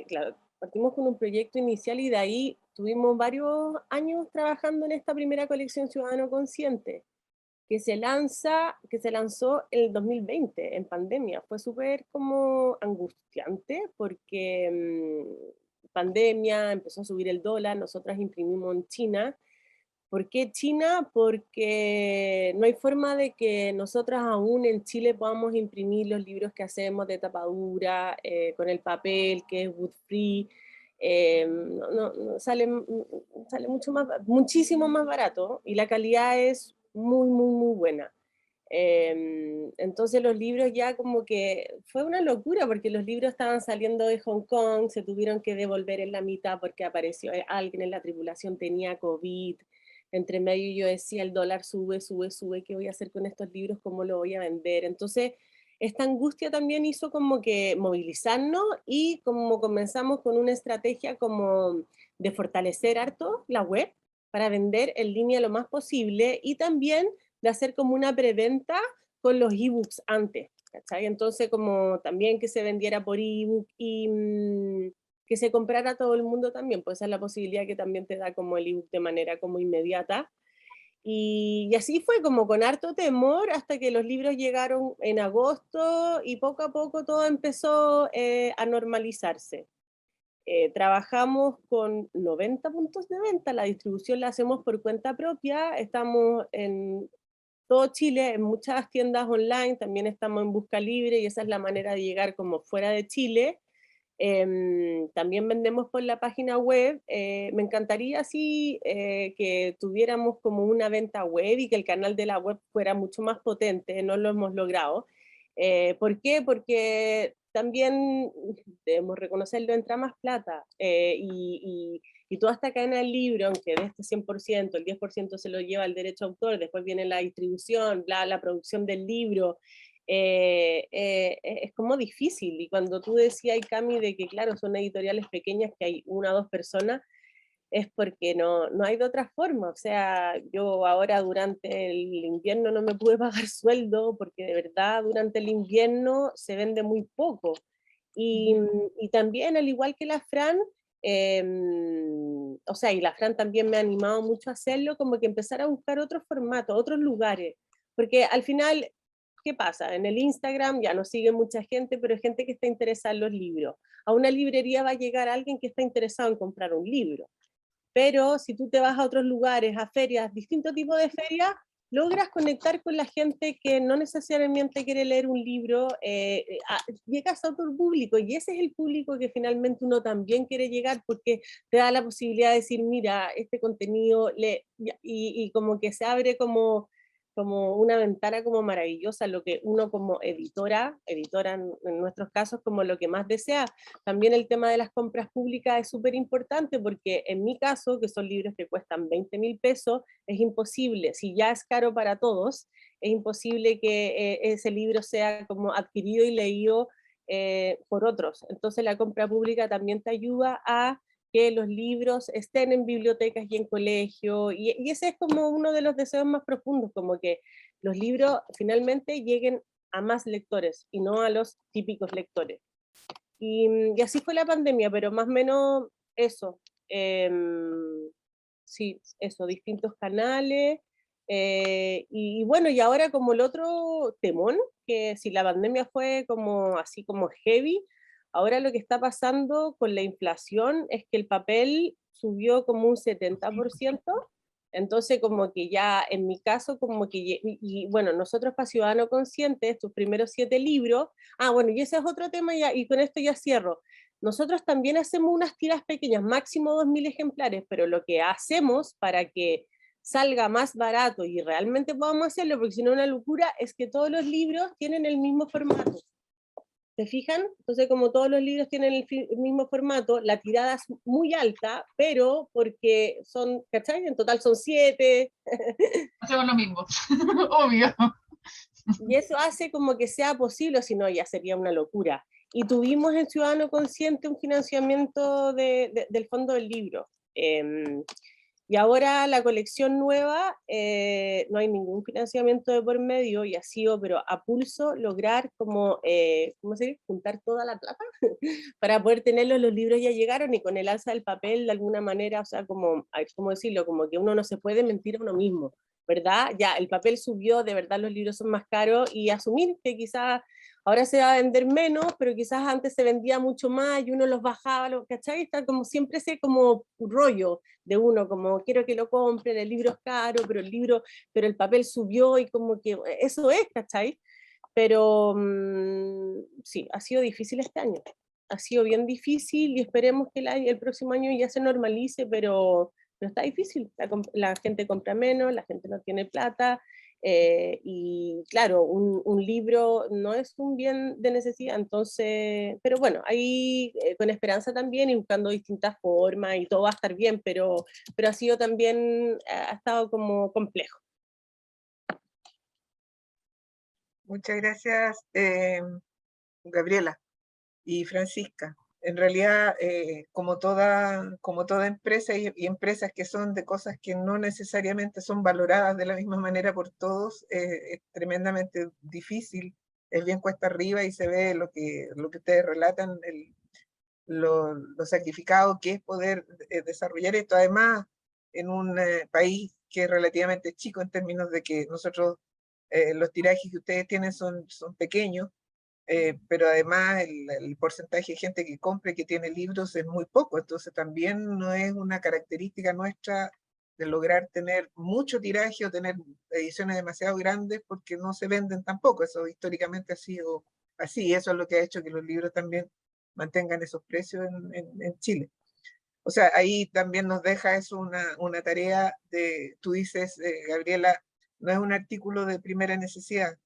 claro, partimos con un proyecto inicial y de ahí tuvimos varios años trabajando en esta primera colección Ciudadano Consciente, que se lanzó el 2020, en pandemia. Fue súper como angustiante porque pandemia, empezó a subir el dólar, nosotras imprimimos en China. ¿Por qué China? Porque no hay forma de que nosotras aún en Chile podamos imprimir los libros que hacemos de tapadura, con el papel que es wood free. Sale muchísimo más barato y la calidad es muy, muy, muy buena. Entonces los libros ya como que fue una locura porque los libros estaban saliendo de Hong Kong, se tuvieron que devolver en la mitad porque apareció alguien en la tripulación, tenía COVID. Entre medio yo decía, el dólar sube, sube, sube, ¿qué voy a hacer con estos libros? ¿Cómo lo voy a vender? Entonces, esta angustia también hizo como que movilizarnos y como comenzamos con una estrategia como de fortalecer harto la web para vender en línea lo más posible y también de hacer como una preventa con los ebooks antes, ¿cachai? Entonces como también que se vendiera por ebook y que se comprara todo el mundo también, pues esa es la posibilidad que también te da como el ebook de manera como inmediata. Y así fue como con harto temor hasta que los libros llegaron en agosto y poco a poco todo empezó a normalizarse. Trabajamos con 90 puntos de venta, la distribución la hacemos por cuenta propia, estamos en todo Chile, en muchas tiendas online, también estamos en Busca Libre y esa es la manera de llegar como fuera de Chile. También vendemos por la página web. Me encantaría así que tuviéramos como una venta web y que el canal de la web fuera mucho más potente, no lo hemos logrado. ¿Por qué? Porque también debemos reconocerlo, entra más plata y toda esta cadena del libro, aunque de este 100%, el 10% se lo lleva el derecho a autor, después viene la distribución, la producción del libro, es como difícil. Y cuando tú decías, Cami, de que claro, son editoriales pequeñas que hay una o dos personas, es porque no hay de otra forma. O sea, yo ahora durante el invierno no me pude pagar sueldo porque de verdad durante el invierno se vende muy poco. Y también, al igual que la Fran, o sea, y la Fran también me ha animado mucho a hacerlo, como que empezar a buscar otros formatos, otros lugares, porque al final, ¿qué pasa? En el Instagram ya nos sigue mucha gente, pero hay gente que está interesada en los libros. A una librería va a llegar alguien que está interesado en comprar un libro. Pero si tú te vas a otros lugares, a ferias, distintos tipos de ferias, logras conectar con la gente que no necesariamente quiere leer un libro, llegas a otro público, y ese es el público que finalmente uno también quiere llegar, porque te da la posibilidad de decir, mira, este contenido, y como que se abre como una ventana como maravillosa, lo que uno como editora en nuestros casos, como lo que más desea. También el tema de las compras públicas es súper importante, porque en mi caso, que son libros que cuestan 20.000 pesos, es imposible, si ya es caro para todos, es imposible que ese libro sea como adquirido y leído por otros. Entonces la compra pública también te ayuda a que los libros estén en bibliotecas y en colegios, y ese es como uno de los deseos más profundos, como que los libros finalmente lleguen a más lectores y no a los típicos lectores. Y así fue la pandemia, pero más o menos eso. Sí, eso, distintos canales. Y bueno, y ahora como el otro temón, que si la pandemia fue como así como heavy, ahora lo que está pasando con la inflación es que el papel subió como un 70%. Entonces como que ya en mi caso como que, y bueno, nosotros para Ciudadano Consciente, estos primeros 7 libros, bueno, y ese es otro tema ya, y con esto ya cierro. Nosotros también hacemos unas tiras pequeñas, máximo 2.000 ejemplares, pero lo que hacemos para que salga más barato y realmente podamos hacerlo, porque si no es una locura, es que todos los libros tienen el mismo formato. ¿Se fijan? Entonces, como todos los libros tienen el mismo formato, la tirada es muy alta, pero porque son, ¿cachai? En total son 7. Hacemos lo mismo, obvio. Y eso hace como que sea posible, si no ya sería una locura. Y tuvimos en Ciudadano Consciente un financiamiento del Fondo del Libro. Y ahora la colección nueva, no hay ningún financiamiento de por medio, y ha sido, pero a pulso, lograr como, ¿cómo se dice? Juntar toda la plata para poder tenerlos. Los libros ya llegaron, y con el alza del papel, de alguna manera, o sea, como, ¿cómo decirlo? Como que uno no se puede mentir a uno mismo, ¿verdad? Ya el papel subió, de verdad los libros son más caros, y asumir que quizás ahora se va a vender menos, pero quizás antes se vendía mucho más y uno los bajaba, ¿cachai? Está como siempre ese como rollo de uno, como quiero que lo compren, el libro es caro, pero el papel subió, y como que eso es, ¿cachai? Pero sí, ha sido difícil este año, ha sido bien difícil, y esperemos que el próximo año ya se normalice, pero está difícil, la gente compra menos, la gente no tiene plata, y claro, un libro no es un bien de necesidad, entonces, pero bueno, ahí con esperanza también, y buscando distintas formas, y todo va a estar bien, pero ha sido también, ha estado como complejo. Muchas gracias, Gabriela y Francisca. En realidad, como toda empresa, y empresas que son de cosas que no necesariamente son valoradas de la misma manera por todos, es tremendamente difícil, es bien cuesta arriba, y se ve lo que ustedes relatan, lo sacrificado que es poder desarrollar esto, además en un país que es relativamente chico en términos de que nosotros, los tirajes que ustedes tienen son pequeños, pero además el porcentaje de gente que compra y que tiene libros es muy poco, entonces también no es una característica nuestra de lograr tener mucho tiraje o tener ediciones demasiado grandes, porque no se venden tampoco. Eso históricamente ha sido así, y eso es lo que ha hecho que los libros también mantengan esos precios en Chile. O sea, ahí también nos deja eso una tarea de, tú dices, Gabriela, no es un artículo de primera necesidad,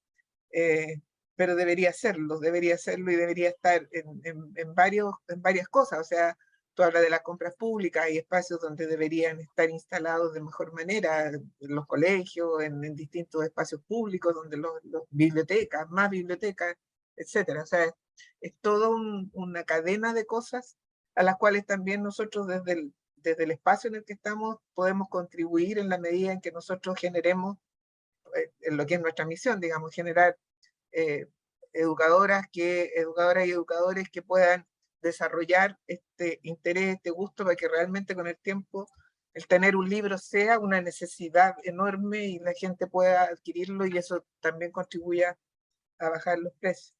pero debería serlo y debería estar en varias cosas. O sea, tú hablas de las compras públicas, hay espacios donde deberían estar instalados de mejor manera, en los colegios, en distintos espacios públicos, donde los bibliotecas, más bibliotecas, etcétera. O sea, es toda una cadena de cosas a las cuales también nosotros desde el espacio en el que estamos podemos contribuir en la medida en que nosotros generemos, en lo que es nuestra misión, digamos, generar educadoras y educadores que puedan desarrollar este interés, este gusto, para que realmente con el tiempo el tener un libro sea una necesidad enorme y la gente pueda adquirirlo, y eso también contribuya a bajar los precios.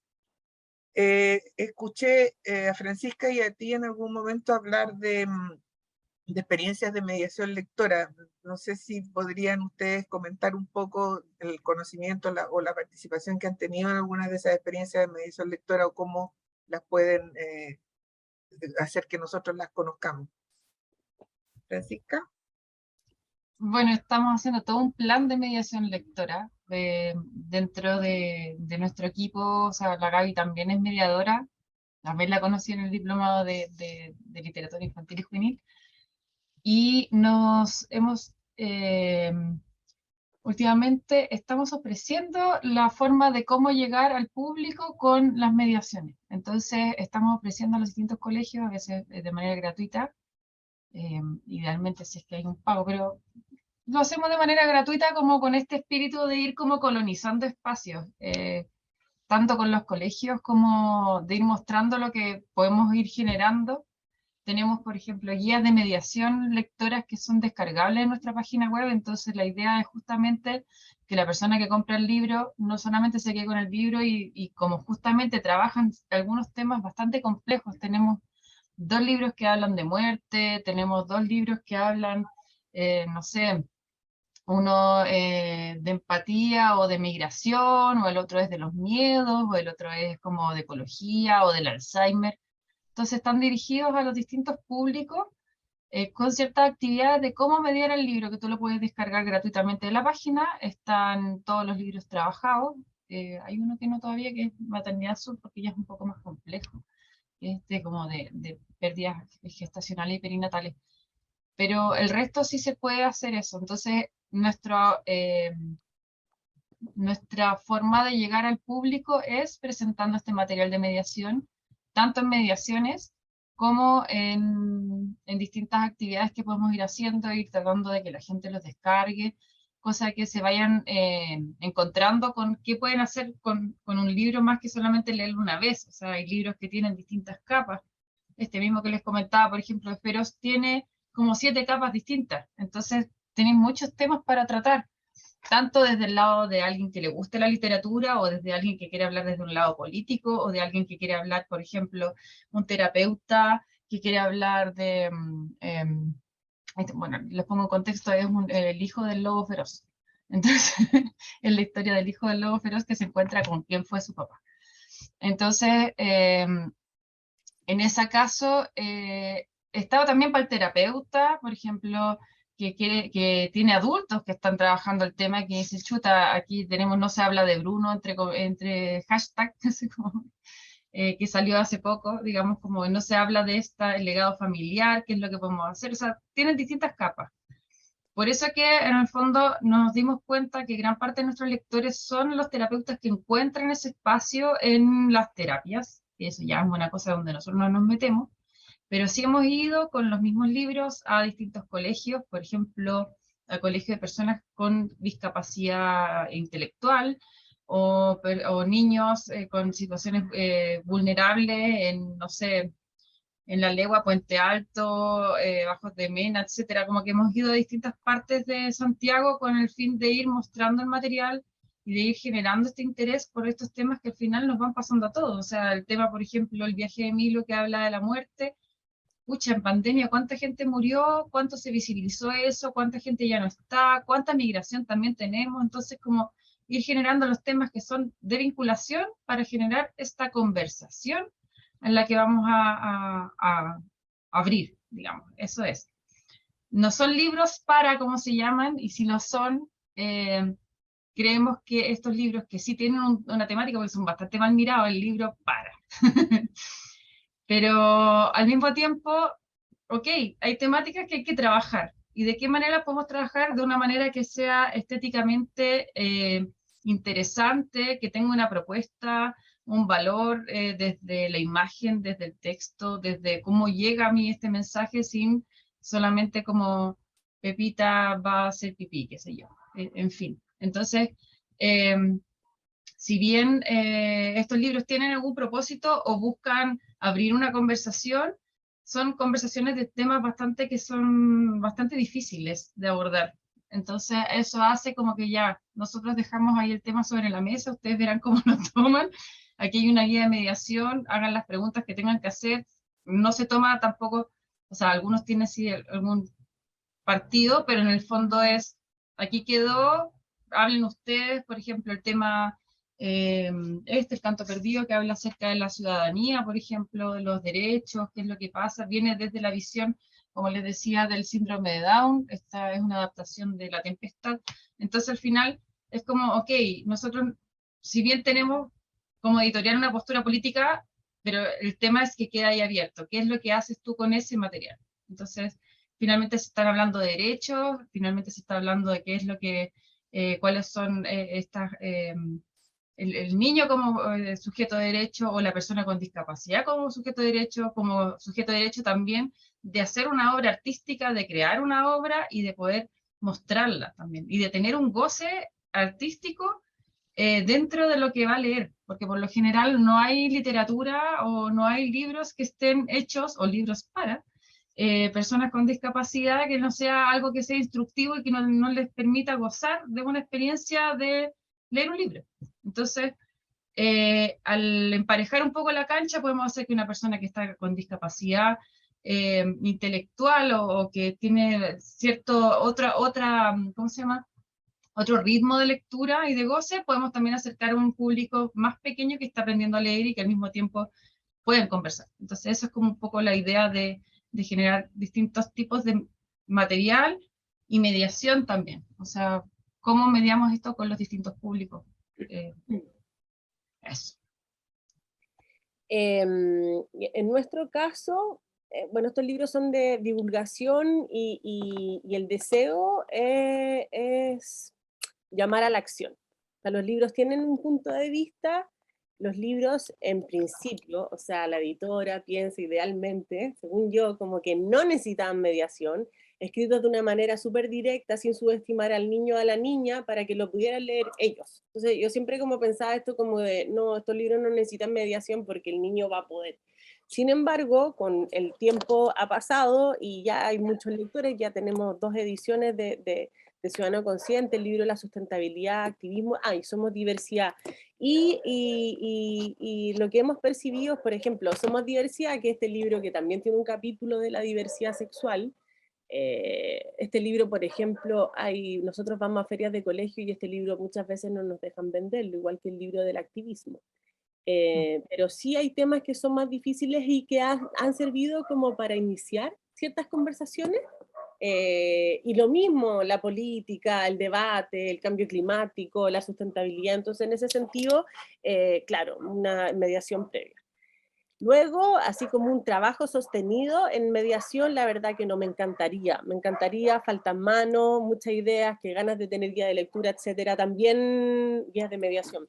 Escuché a Francisca y a ti en algún momento hablar de experiencias de mediación lectora. No sé si podrían ustedes comentar un poco el conocimiento o la participación que han tenido en algunas de esas experiencias de mediación lectora o cómo las pueden hacer que nosotros las conozcamos. Francisca. Bueno, estamos haciendo todo un plan de mediación lectora dentro de nuestro equipo. O sea, la Gaby también es mediadora. También la conocí en el diplomado de literatura infantil y juvenil. Y últimamente estamos ofreciendo la forma de cómo llegar al público con las mediaciones. Entonces, estamos ofreciendo a los distintos colegios, a veces de manera gratuita, idealmente si es que hay un pago, pero lo hacemos de manera gratuita como con este espíritu de ir como colonizando espacios, tanto con los colegios como de ir mostrando lo que podemos ir generando. Tenemos, por ejemplo, guías de mediación lectoras que son descargables en nuestra página web, entonces la idea es justamente que la persona que compra el libro no solamente se quede con el libro y como justamente trabajan algunos temas bastante complejos, tenemos 2 libros que hablan de muerte, tenemos 2 libros que hablan, no sé, uno de empatía o de migración, o el otro es de los miedos, o el otro es como de ecología o del Alzheimer. Entonces están dirigidos a los distintos públicos con ciertas actividades de cómo mediar el libro, que tú lo puedes descargar gratuitamente de la página. Están todos los libros trabajados. Hay uno que no todavía, que es Maternidad Sur, porque ya es un poco más complejo, como de pérdidas gestacionales y perinatales. Pero el resto sí se puede hacer eso. Entonces, nuestra forma de llegar al público es presentando este material de mediación, tanto en mediaciones como en distintas actividades que podemos ir haciendo, ir tratando de que la gente los descargue, cosa que se vayan encontrando con qué pueden hacer con un libro más que solamente leerlo una vez. O sea, hay libros que tienen distintas capas. Este mismo que les comentaba, por ejemplo, Feroz tiene como 7 capas distintas, entonces tenéis muchos temas para tratar, tanto desde el lado de alguien que le guste la literatura, o desde alguien que quiere hablar desde un lado político, o de alguien que quiere hablar, por ejemplo, un terapeuta que quiere hablar de, bueno, les pongo en contexto, es el hijo del lobo feroz. Entonces, es la historia del hijo del lobo feroz que se encuentra con quién fue su papá. Entonces, en ese caso, estaba también para el terapeuta, por ejemplo, que tiene adultos que están trabajando el tema, que dice, chuta, aquí tenemos No se habla de Bruno, entre hashtag, así como, que salió hace poco, digamos, como no se habla de el legado familiar, qué es lo que podemos hacer. O sea, tienen distintas capas. Por eso que en el fondo nos dimos cuenta que gran parte de nuestros lectores son los terapeutas que encuentran ese espacio en las terapias, y eso ya es una cosa donde nosotros no nos metemos, pero sí hemos ido con los mismos libros a distintos colegios, por ejemplo, al colegio de personas con discapacidad intelectual, o niños con situaciones vulnerables en, no sé, en La Legua, Puente Alto, Bajos de Mena, etcétera. Como que hemos ido a distintas partes de Santiago con el fin de ir mostrando el material y de ir generando este interés por estos temas que al final nos van pasando a todos. O sea, el tema, por ejemplo, el viaje de Emilio, que habla de la muerte. Pucha, en pandemia, ¿cuánta gente murió? ¿Cuánto se visibilizó eso? ¿Cuánta gente ya no está? ¿Cuánta migración también tenemos? Entonces, como ir generando los temas que son de vinculación para generar esta conversación en la que vamos a abrir, digamos. Eso es. No son libros para, ¿cómo se llaman? Y si lo son, creemos que estos libros que sí tienen una temática, porque son bastante mal mirados, el libro para. Pero al mismo tiempo, ok, hay temáticas que hay que trabajar. ¿Y de qué manera podemos trabajar? De una manera que sea estéticamente interesante, que tenga una propuesta, un valor desde la imagen, desde el texto, desde cómo llega a mí este mensaje sin solamente como Pepita va a hacer pipí, qué sé yo. En fin, entonces, si bien estos libros tienen algún propósito o buscan abrir una conversación, son conversaciones de temas que son bastante difíciles de abordar. Entonces eso hace como que ya nosotros dejamos ahí el tema sobre la mesa, ustedes verán cómo lo toman. Aquí hay una guía de mediación, hagan las preguntas que tengan que hacer. No se toma tampoco, o sea, algunos tienen sí algún partido, pero en el fondo es, aquí quedó, hablen ustedes, por ejemplo, el tema, el canto perdido, que habla acerca de la ciudadanía, por ejemplo, de los derechos, qué es lo que pasa, viene desde la visión, como les decía, del síndrome de Down. Esta es una adaptación de La Tempestad. Entonces al final es como, ok, nosotros, si bien tenemos como editorial una postura política, pero el tema es que queda ahí abierto, ¿qué es lo que haces tú con ese material? Entonces, finalmente se están hablando de derechos, finalmente se está hablando de qué es lo que, cuáles son estas, el niño como sujeto de derecho, o la persona con discapacidad como sujeto de derecho también, de hacer una obra artística, de crear una obra y de poder mostrarla también, y de tener un goce artístico dentro de lo que va a leer, porque por lo general no hay literatura o no hay libros que estén hechos, o libros para personas con discapacidad, que no sea algo que sea instructivo y que no les permita gozar de una experiencia de leer un libro. Entonces, al emparejar un poco la cancha, podemos hacer que una persona que está con discapacidad intelectual, o que tiene ¿cómo se llama? Otro ritmo de lectura y de goce, podemos también acercar a un público más pequeño que está aprendiendo a leer y que al mismo tiempo pueden conversar. Entonces eso es como un poco la idea de generar distintos tipos de material y mediación también. O sea, cómo mediamos esto con los distintos públicos. Eso. En nuestro caso, bueno, estos libros son de divulgación y el deseo es llamar a la acción. O sea, los libros tienen un punto de vista, los libros en principio, o sea, la editora piensa idealmente, según yo, como que no necesitaban mediación, escritos de una manera súper directa, sin subestimar al niño o a la niña, para que lo pudieran leer ellos. Entonces yo siempre como pensaba esto como de, no, estos libros no necesitan mediación porque el niño va a poder. Sin embargo, con el tiempo ha pasado y ya hay muchos lectores, ya tenemos 2 ediciones de Ciudadano Consciente, el libro de la sustentabilidad, activismo, y Somos Diversidad. Y lo que hemos percibido, por ejemplo, Somos Diversidad, que este libro que también tiene un capítulo de la diversidad sexual. Este libro, por ejemplo, nosotros vamos a ferias de colegio y este libro muchas veces no nos dejan venderlo, igual que el libro del activismo. Pero sí hay temas que son más difíciles y que han servido como para iniciar ciertas conversaciones. Y lo mismo, la política, el debate, el cambio climático, la sustentabilidad. Entonces, en ese sentido, claro, una mediación previa. Luego, así como un trabajo sostenido en mediación, la verdad que no me encantaría. Me encantaría, faltan manos, muchas ideas, que ganas de tener guía de lectura, etcétera. También guías de mediación.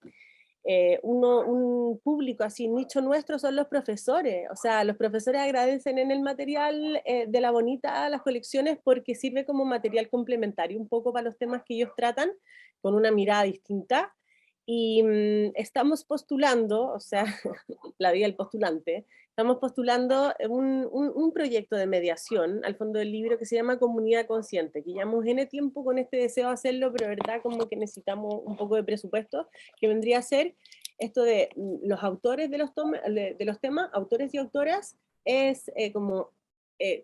Un público así, nicho nuestro, son los profesores. O sea, los profesores agradecen en el material de La Bonita las colecciones porque sirve como material complementario un poco para los temas que ellos tratan, con una mirada distinta. Y estamos postulando, o sea, la vida del postulante, estamos postulando un proyecto de mediación al fondo del libro que se llama Comunidad Consciente, que llevamos N tiempo con este deseo de hacerlo, pero verdad como que necesitamos un poco de presupuesto, que vendría a ser esto de los autores de los temas, autores y autoras, es como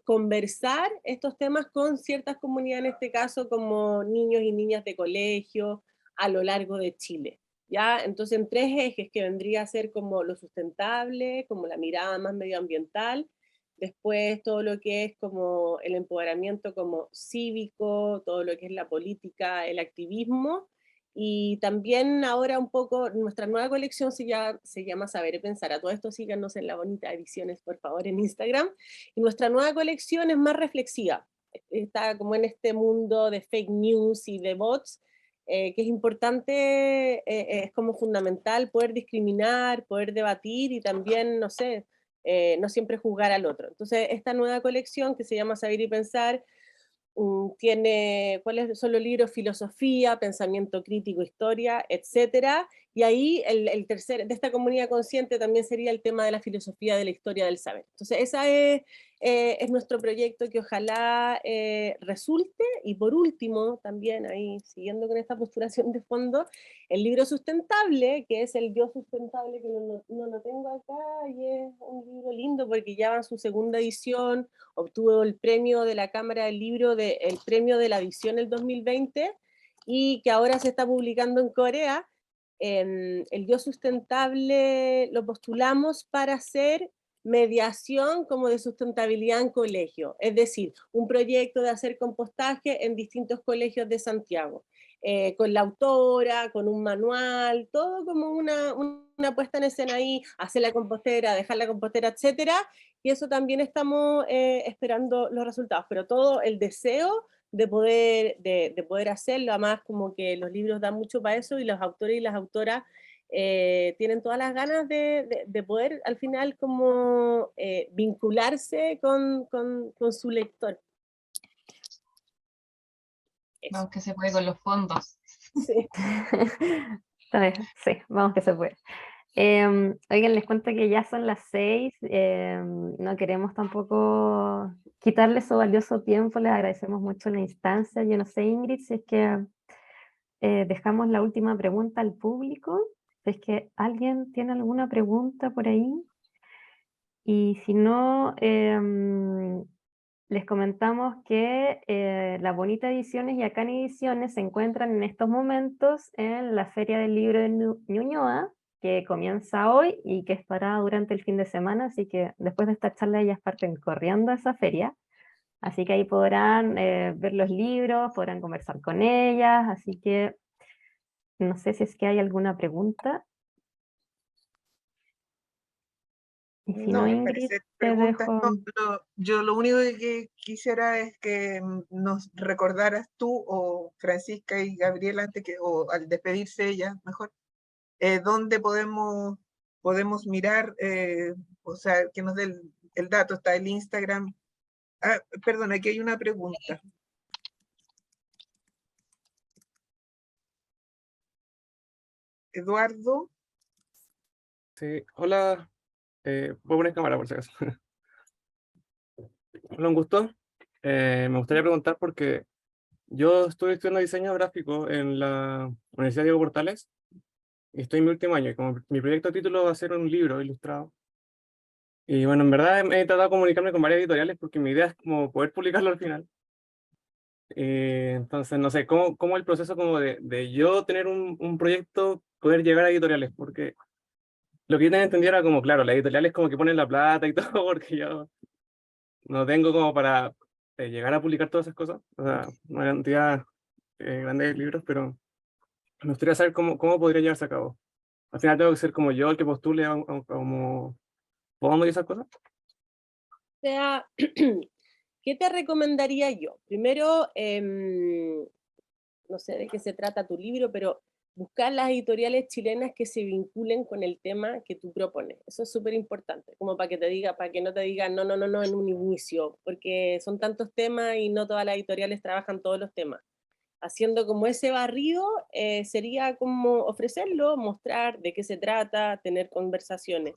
conversar estos temas con ciertas comunidades, en este caso como niños y niñas de colegio a lo largo de Chile. ¿Ya? Entonces, en 3 ejes que vendría a ser como lo sustentable, como la mirada más medioambiental, después todo lo que es como el empoderamiento como cívico, todo lo que es la política, el activismo, y también ahora un poco, nuestra nueva colección se llama Saber y Pensar. A todo esto síganos en La Bonita Ediciones, por favor, en Instagram. Y nuestra nueva colección es más reflexiva. Está como en este mundo de fake news y de bots, que es importante, es como fundamental poder discriminar, poder debatir y también, no sé, no siempre juzgar al otro. Entonces, esta nueva colección que se llama Saber y Pensar tiene, ¿cuáles son los libros? Filosofía, pensamiento crítico, historia, etcétera. Y ahí el tercer, de esta comunidad consciente también sería el tema de la filosofía de la historia del saber. Entonces, esa es es nuestro proyecto que ojalá resulte. Y por último, también ahí, siguiendo con esta postulación de fondo, el libro sustentable, que es el Yo Sustentable, que no lo tengo acá, y es un libro lindo porque ya va en su segunda edición, obtuvo el premio de la Cámara del Libro, el premio de la edición el 2020, y que ahora se está publicando en Corea. El Yo Sustentable lo postulamos para hacer mediación como de sustentabilidad en colegio, es decir, un proyecto de hacer compostaje en distintos colegios de Santiago, con la autora, con un manual, todo como una puesta en escena ahí, hacer la compostera, dejar la compostera, etcétera, y eso también estamos esperando los resultados, pero todo el deseo de poder hacerlo, además como que los libros dan mucho para eso y los autores y las autoras tienen todas las ganas de poder al final como vincularse con su lector. Eso. Vamos que se puede con los fondos. Sí. Sí, vamos que se puede. Oigan, les cuento que ya son las 6, no queremos tampoco quitarles su valioso tiempo, les agradecemos mucho la instancia. Yo no sé, Ingrid, si es que dejamos la última pregunta al público, si es que alguien tiene alguna pregunta por ahí, y si no, les comentamos que las Bonita Ediciones y Acan Ediciones se encuentran en estos momentos en la Feria del Libro de Ñuñoa, que comienza hoy y que estará durante el fin de semana, así que después de esta charla ellas parten corriendo a esa feria, así que ahí podrán ver los libros, podrán conversar con ellas, así que no sé si es que hay alguna pregunta. Y si no, No, al Ingrid, parecer te preguntas dejo. no, yo lo único que quisiera es que nos recordaras tú o Francisca y Gabriela, o al despedirse ella, mejor, dónde podemos mirar, o sea, que nos dé el dato, está el Instagram. Ah, perdón, aquí hay una pregunta. Eduardo, Sí, hola. Voy a poner cámara por si acaso. Hola, un gusto. Me gustaría preguntar porque yo estoy estudiando diseño gráfico en la Universidad Diego Portales y estoy en mi último año y como mi proyecto de título va a ser un libro ilustrado. Y bueno, en verdad he tratado de comunicarme con varias editoriales porque mi idea es como poder publicarlo al final. Entonces, no sé, cómo el proceso como de yo tener un proyecto, poder llegar a editoriales, porque lo que yo tenía entendido era como, claro, las editoriales como que ponen la plata y todo, porque yo no tengo como para llegar a publicar todas esas cosas, o sea, una cantidad grande de libros, pero me gustaría saber cómo podría llevarse a cabo. Al final tengo que ser como yo el que postule como fondo y esas cosas. O sea, ¿qué te recomendaría yo? Primero, no sé de qué se trata tu libro, pero buscar las editoriales chilenas que se vinculen con el tema que tú propones. Eso es súper importante, como para que te diga, para que no te digan no en un inicio, porque son tantos temas y no todas las editoriales trabajan todos los temas. Haciendo como ese barrido, sería como ofrecerlo, mostrar de qué se trata, tener conversaciones.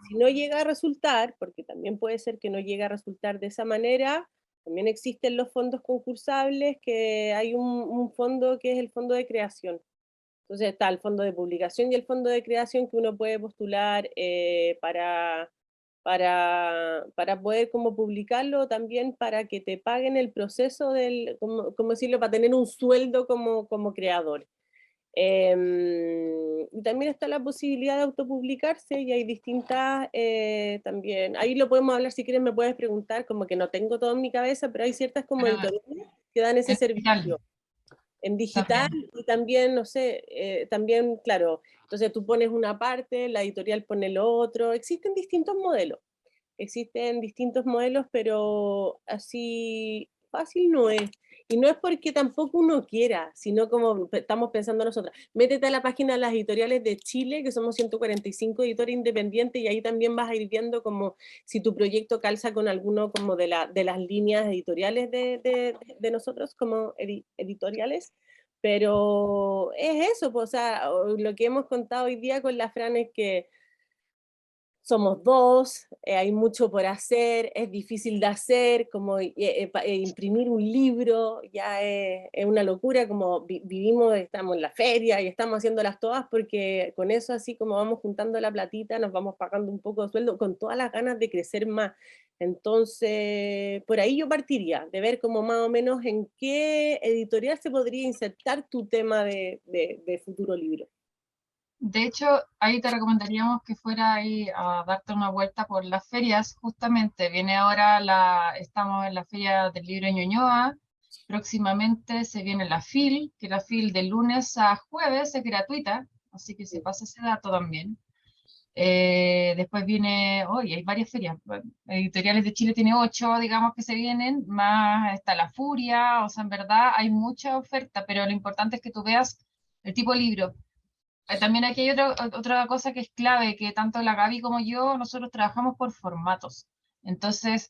Si no llega a resultar, porque también puede ser que no llegue a resultar de esa manera, también existen los fondos concursables, que hay un fondo que es el fondo de creación. Entonces está el fondo de publicación y el fondo de creación que uno puede postular para poder como publicarlo, también para que te paguen el proceso como decirlo, para tener un sueldo como creador. Y también está la posibilidad de autopublicarse y hay distintas también, ahí lo podemos hablar si quieres, me puedes preguntar, como que no tengo todo en mi cabeza, pero hay ciertas como Pero editoriales que dan ese en digital servicio en digital también. y también, no sé, también, claro, entonces tú pones una parte, la editorial pone lo otro, existen distintos modelos, pero así fácil no es. Y no es porque tampoco uno quiera, sino como estamos pensando nosotras. Métete a la página de las editoriales de Chile, que somos 145 editores independientes, y ahí también vas a ir viendo como si tu proyecto calza con alguno como de las líneas editoriales de nosotros como editoriales. Pero es eso, pues, o sea, lo que hemos contado hoy día con la Fran es que somos dos, hay mucho por hacer, es difícil de hacer, como imprimir un libro ya es una locura, como vivimos, estamos en la feria y estamos haciéndolas todas porque con eso así como vamos juntando la platita, nos vamos pagando un poco de sueldo con todas las ganas de crecer más. Entonces, por ahí yo partiría, de ver como más o menos en qué editorial se podría insertar tu tema de futuro libro. De hecho, ahí te recomendaríamos que fuera ahí a darte una vuelta por las ferias, justamente. Viene ahora, estamos en la Feria del Libro en Ñuñoa, próximamente se viene la FIL, que la FIL de lunes a jueves es gratuita, así que se pasa ese dato también. Después viene, hoy hay varias ferias, Editoriales de Chile tiene 8, digamos, que se vienen, más está La Furia, o sea, en verdad hay mucha oferta, pero lo importante es que tú veas el tipo de libro. También aquí hay otra cosa que es clave, que tanto la Gaby como yo, nosotros trabajamos por formatos. Entonces,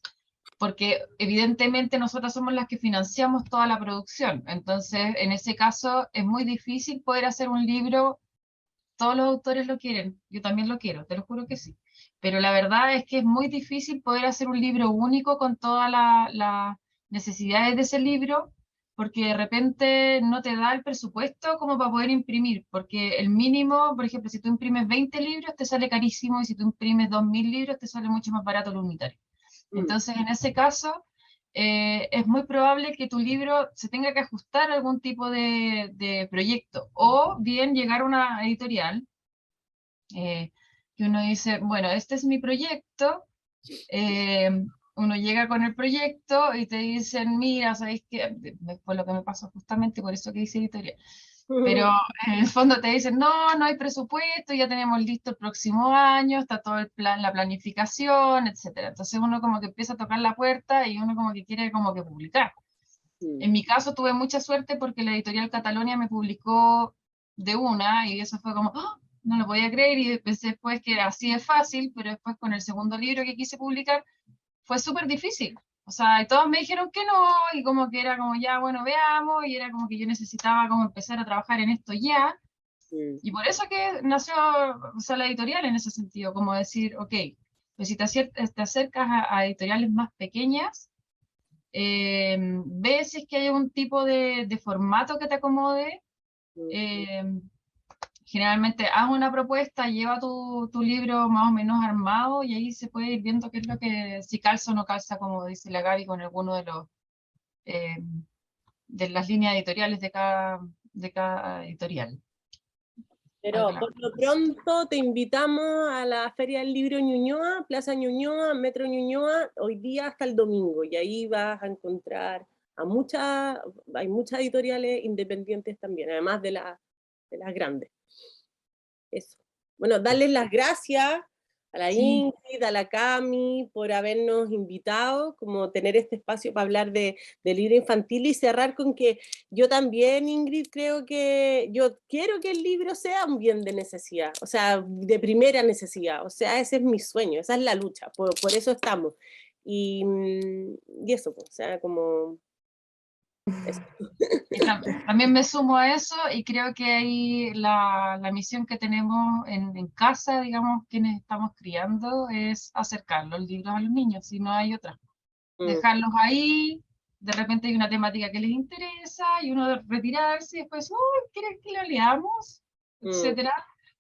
porque evidentemente nosotros somos las que financiamos toda la producción. Entonces, en ese caso, es muy difícil poder hacer un libro. Todos los autores lo quieren, yo también lo quiero, te lo juro que sí. Pero la verdad es que es muy difícil poder hacer un libro único con todas las necesidades de ese libro, porque de repente no te da el presupuesto como para poder imprimir, porque el mínimo, por ejemplo, si tú imprimes 20 libros te sale carísimo y si tú imprimes 2000 libros te sale mucho más barato el unitario. Entonces, en ese caso, es muy probable que tu libro se tenga que ajustar a algún tipo de proyecto, o bien llegar a una editorial, que uno dice, bueno, este es mi proyecto, eh, uno llega con el proyecto y te dicen, mira, ¿sabéis qué? Fue lo que me pasó justamente, por eso que hice editorial. Pero en el fondo te dicen, no, no hay presupuesto, ya tenemos listo el próximo año, está todo el plan, la planificación, etcétera. Entonces uno como que empieza a tocar la puerta y uno como que quiere como que publicar. En mi caso tuve mucha suerte porque la editorial Catalonia me publicó de una y eso fue como, ¡oh! No lo podía creer y pensé después que era así de fácil, pero después con el segundo libro que quise publicar fue súper difícil. O sea, y todos me dijeron que no, y como que era como ya, bueno, veamos, y era como que yo necesitaba como empezar a trabajar en esto ya, y por eso que nació, o sea, la editorial en ese sentido, como decir, ok, pues si te acercas a editoriales más pequeñas, ves si es que hay un tipo de formato que te acomode, generalmente haz una propuesta, lleva tu libro más o menos armado y ahí se puede ir viendo qué es lo que, si calza o no calza, como dice la Gaby, con alguno eh, de las líneas editoriales de cada editorial. Pero por lo pronto te invitamos a la Feria del Libro Ñuñoa, Plaza Ñuñoa, Metro Ñuñoa, hoy día hasta el domingo, y ahí vas a encontrar hay muchas editoriales independientes también, además de las grandes. Eso. Bueno, darles las gracias a la Ingrid, a la Cami, por habernos invitado, como tener este espacio para hablar de libro infantil y cerrar con que yo también, Ingrid, creo que yo quiero que el libro sea un bien de necesidad, o sea, de primera necesidad, o sea, ese es mi sueño, esa es la lucha, por eso estamos. Y eso, pues, o sea, como... Eso. Y también me sumo a eso y creo que ahí la misión que tenemos en casa, digamos, quienes estamos criando, es acercar los libros a los niños, si no hay otra. Dejarlos ahí, de repente hay una temática que les interesa y uno retirarse y después, ¿quieres que lo leamos? Etcétera.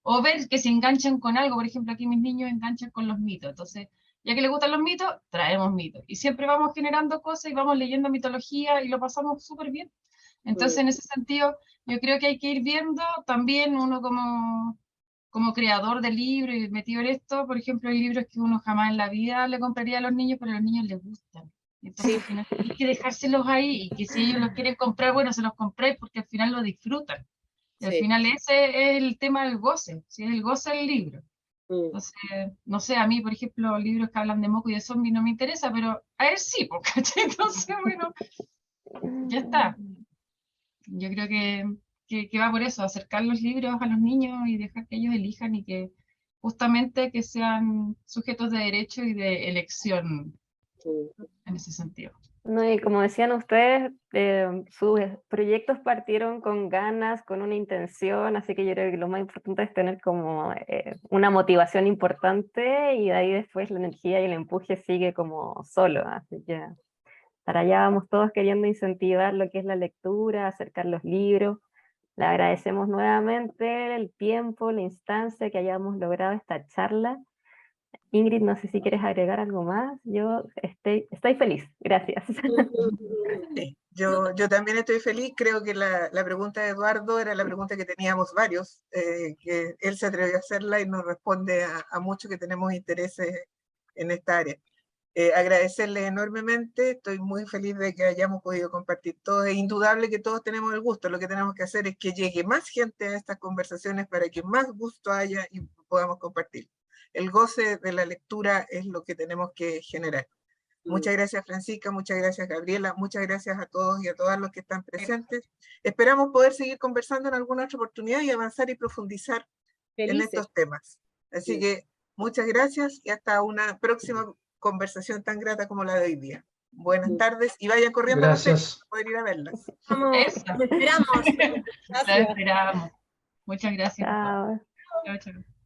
O ver que se enganchan con algo, por ejemplo, aquí mis niños enganchan con los mitos, entonces, ya que les gustan los mitos, traemos mitos. Y siempre vamos generando cosas y vamos leyendo mitología y lo pasamos súper bien. Entonces, en ese sentido, yo creo que hay que ir viendo también uno como creador de libros y metido en esto, por ejemplo, hay libros que uno jamás en la vida le compraría a los niños, pero a los niños les gustan. Entonces, al final, hay que dejárselos ahí y que si ellos los quieren comprar, bueno, se los compréis porque al final lo disfrutan. Y al final ese es el tema del goce, si es el goce del libro. Entonces, no sé, a mí, por ejemplo, libros que hablan de moco y de zombies no me interesa, pero a él sí, porque entonces, bueno, ya está. Yo creo que va por eso, acercar los libros a los niños y dejar que ellos elijan y que justamente que sean sujetos de derecho y de elección en ese sentido. No, y como decían ustedes, sus proyectos partieron con ganas, con una intención, así que yo creo que lo más importante es tener como una motivación importante y de ahí después la energía y el empuje sigue como solo, así que para allá vamos todos queriendo incentivar lo que es la lectura, acercar los libros. Le agradecemos nuevamente el tiempo, la instancia que hayamos logrado esta charla. Ingrid, no sé si quieres agregar algo más. Yo estoy feliz. Gracias. Sí, yo también estoy feliz. Creo que la pregunta de Eduardo era la pregunta que teníamos varios, que él se atrevió a hacerla y nos responde a muchos que tenemos intereses en esta área. Agradecerles enormemente, estoy muy feliz de que hayamos podido compartir todo. Es indudable que todos tenemos el gusto, lo que tenemos que hacer es que llegue más gente a estas conversaciones para que más gusto haya y podamos compartir. El goce de la lectura es lo que tenemos que generar. Muchas gracias, Francisca, muchas gracias, Gabriela, muchas gracias a todos y a todas los que están presentes. Esperamos poder seguir conversando en alguna otra oportunidad y avanzar y profundizar en Felices. estos temas. Así Sí. que muchas gracias y hasta una próxima conversación tan grata como la de hoy día. Buenas tardes y vayan corriendo a la serie Gracias. para poder ir a verlas. Eso, Lo esperamos. lo Gracias. esperamos. Muchas gracias. Chao. Chao, chao.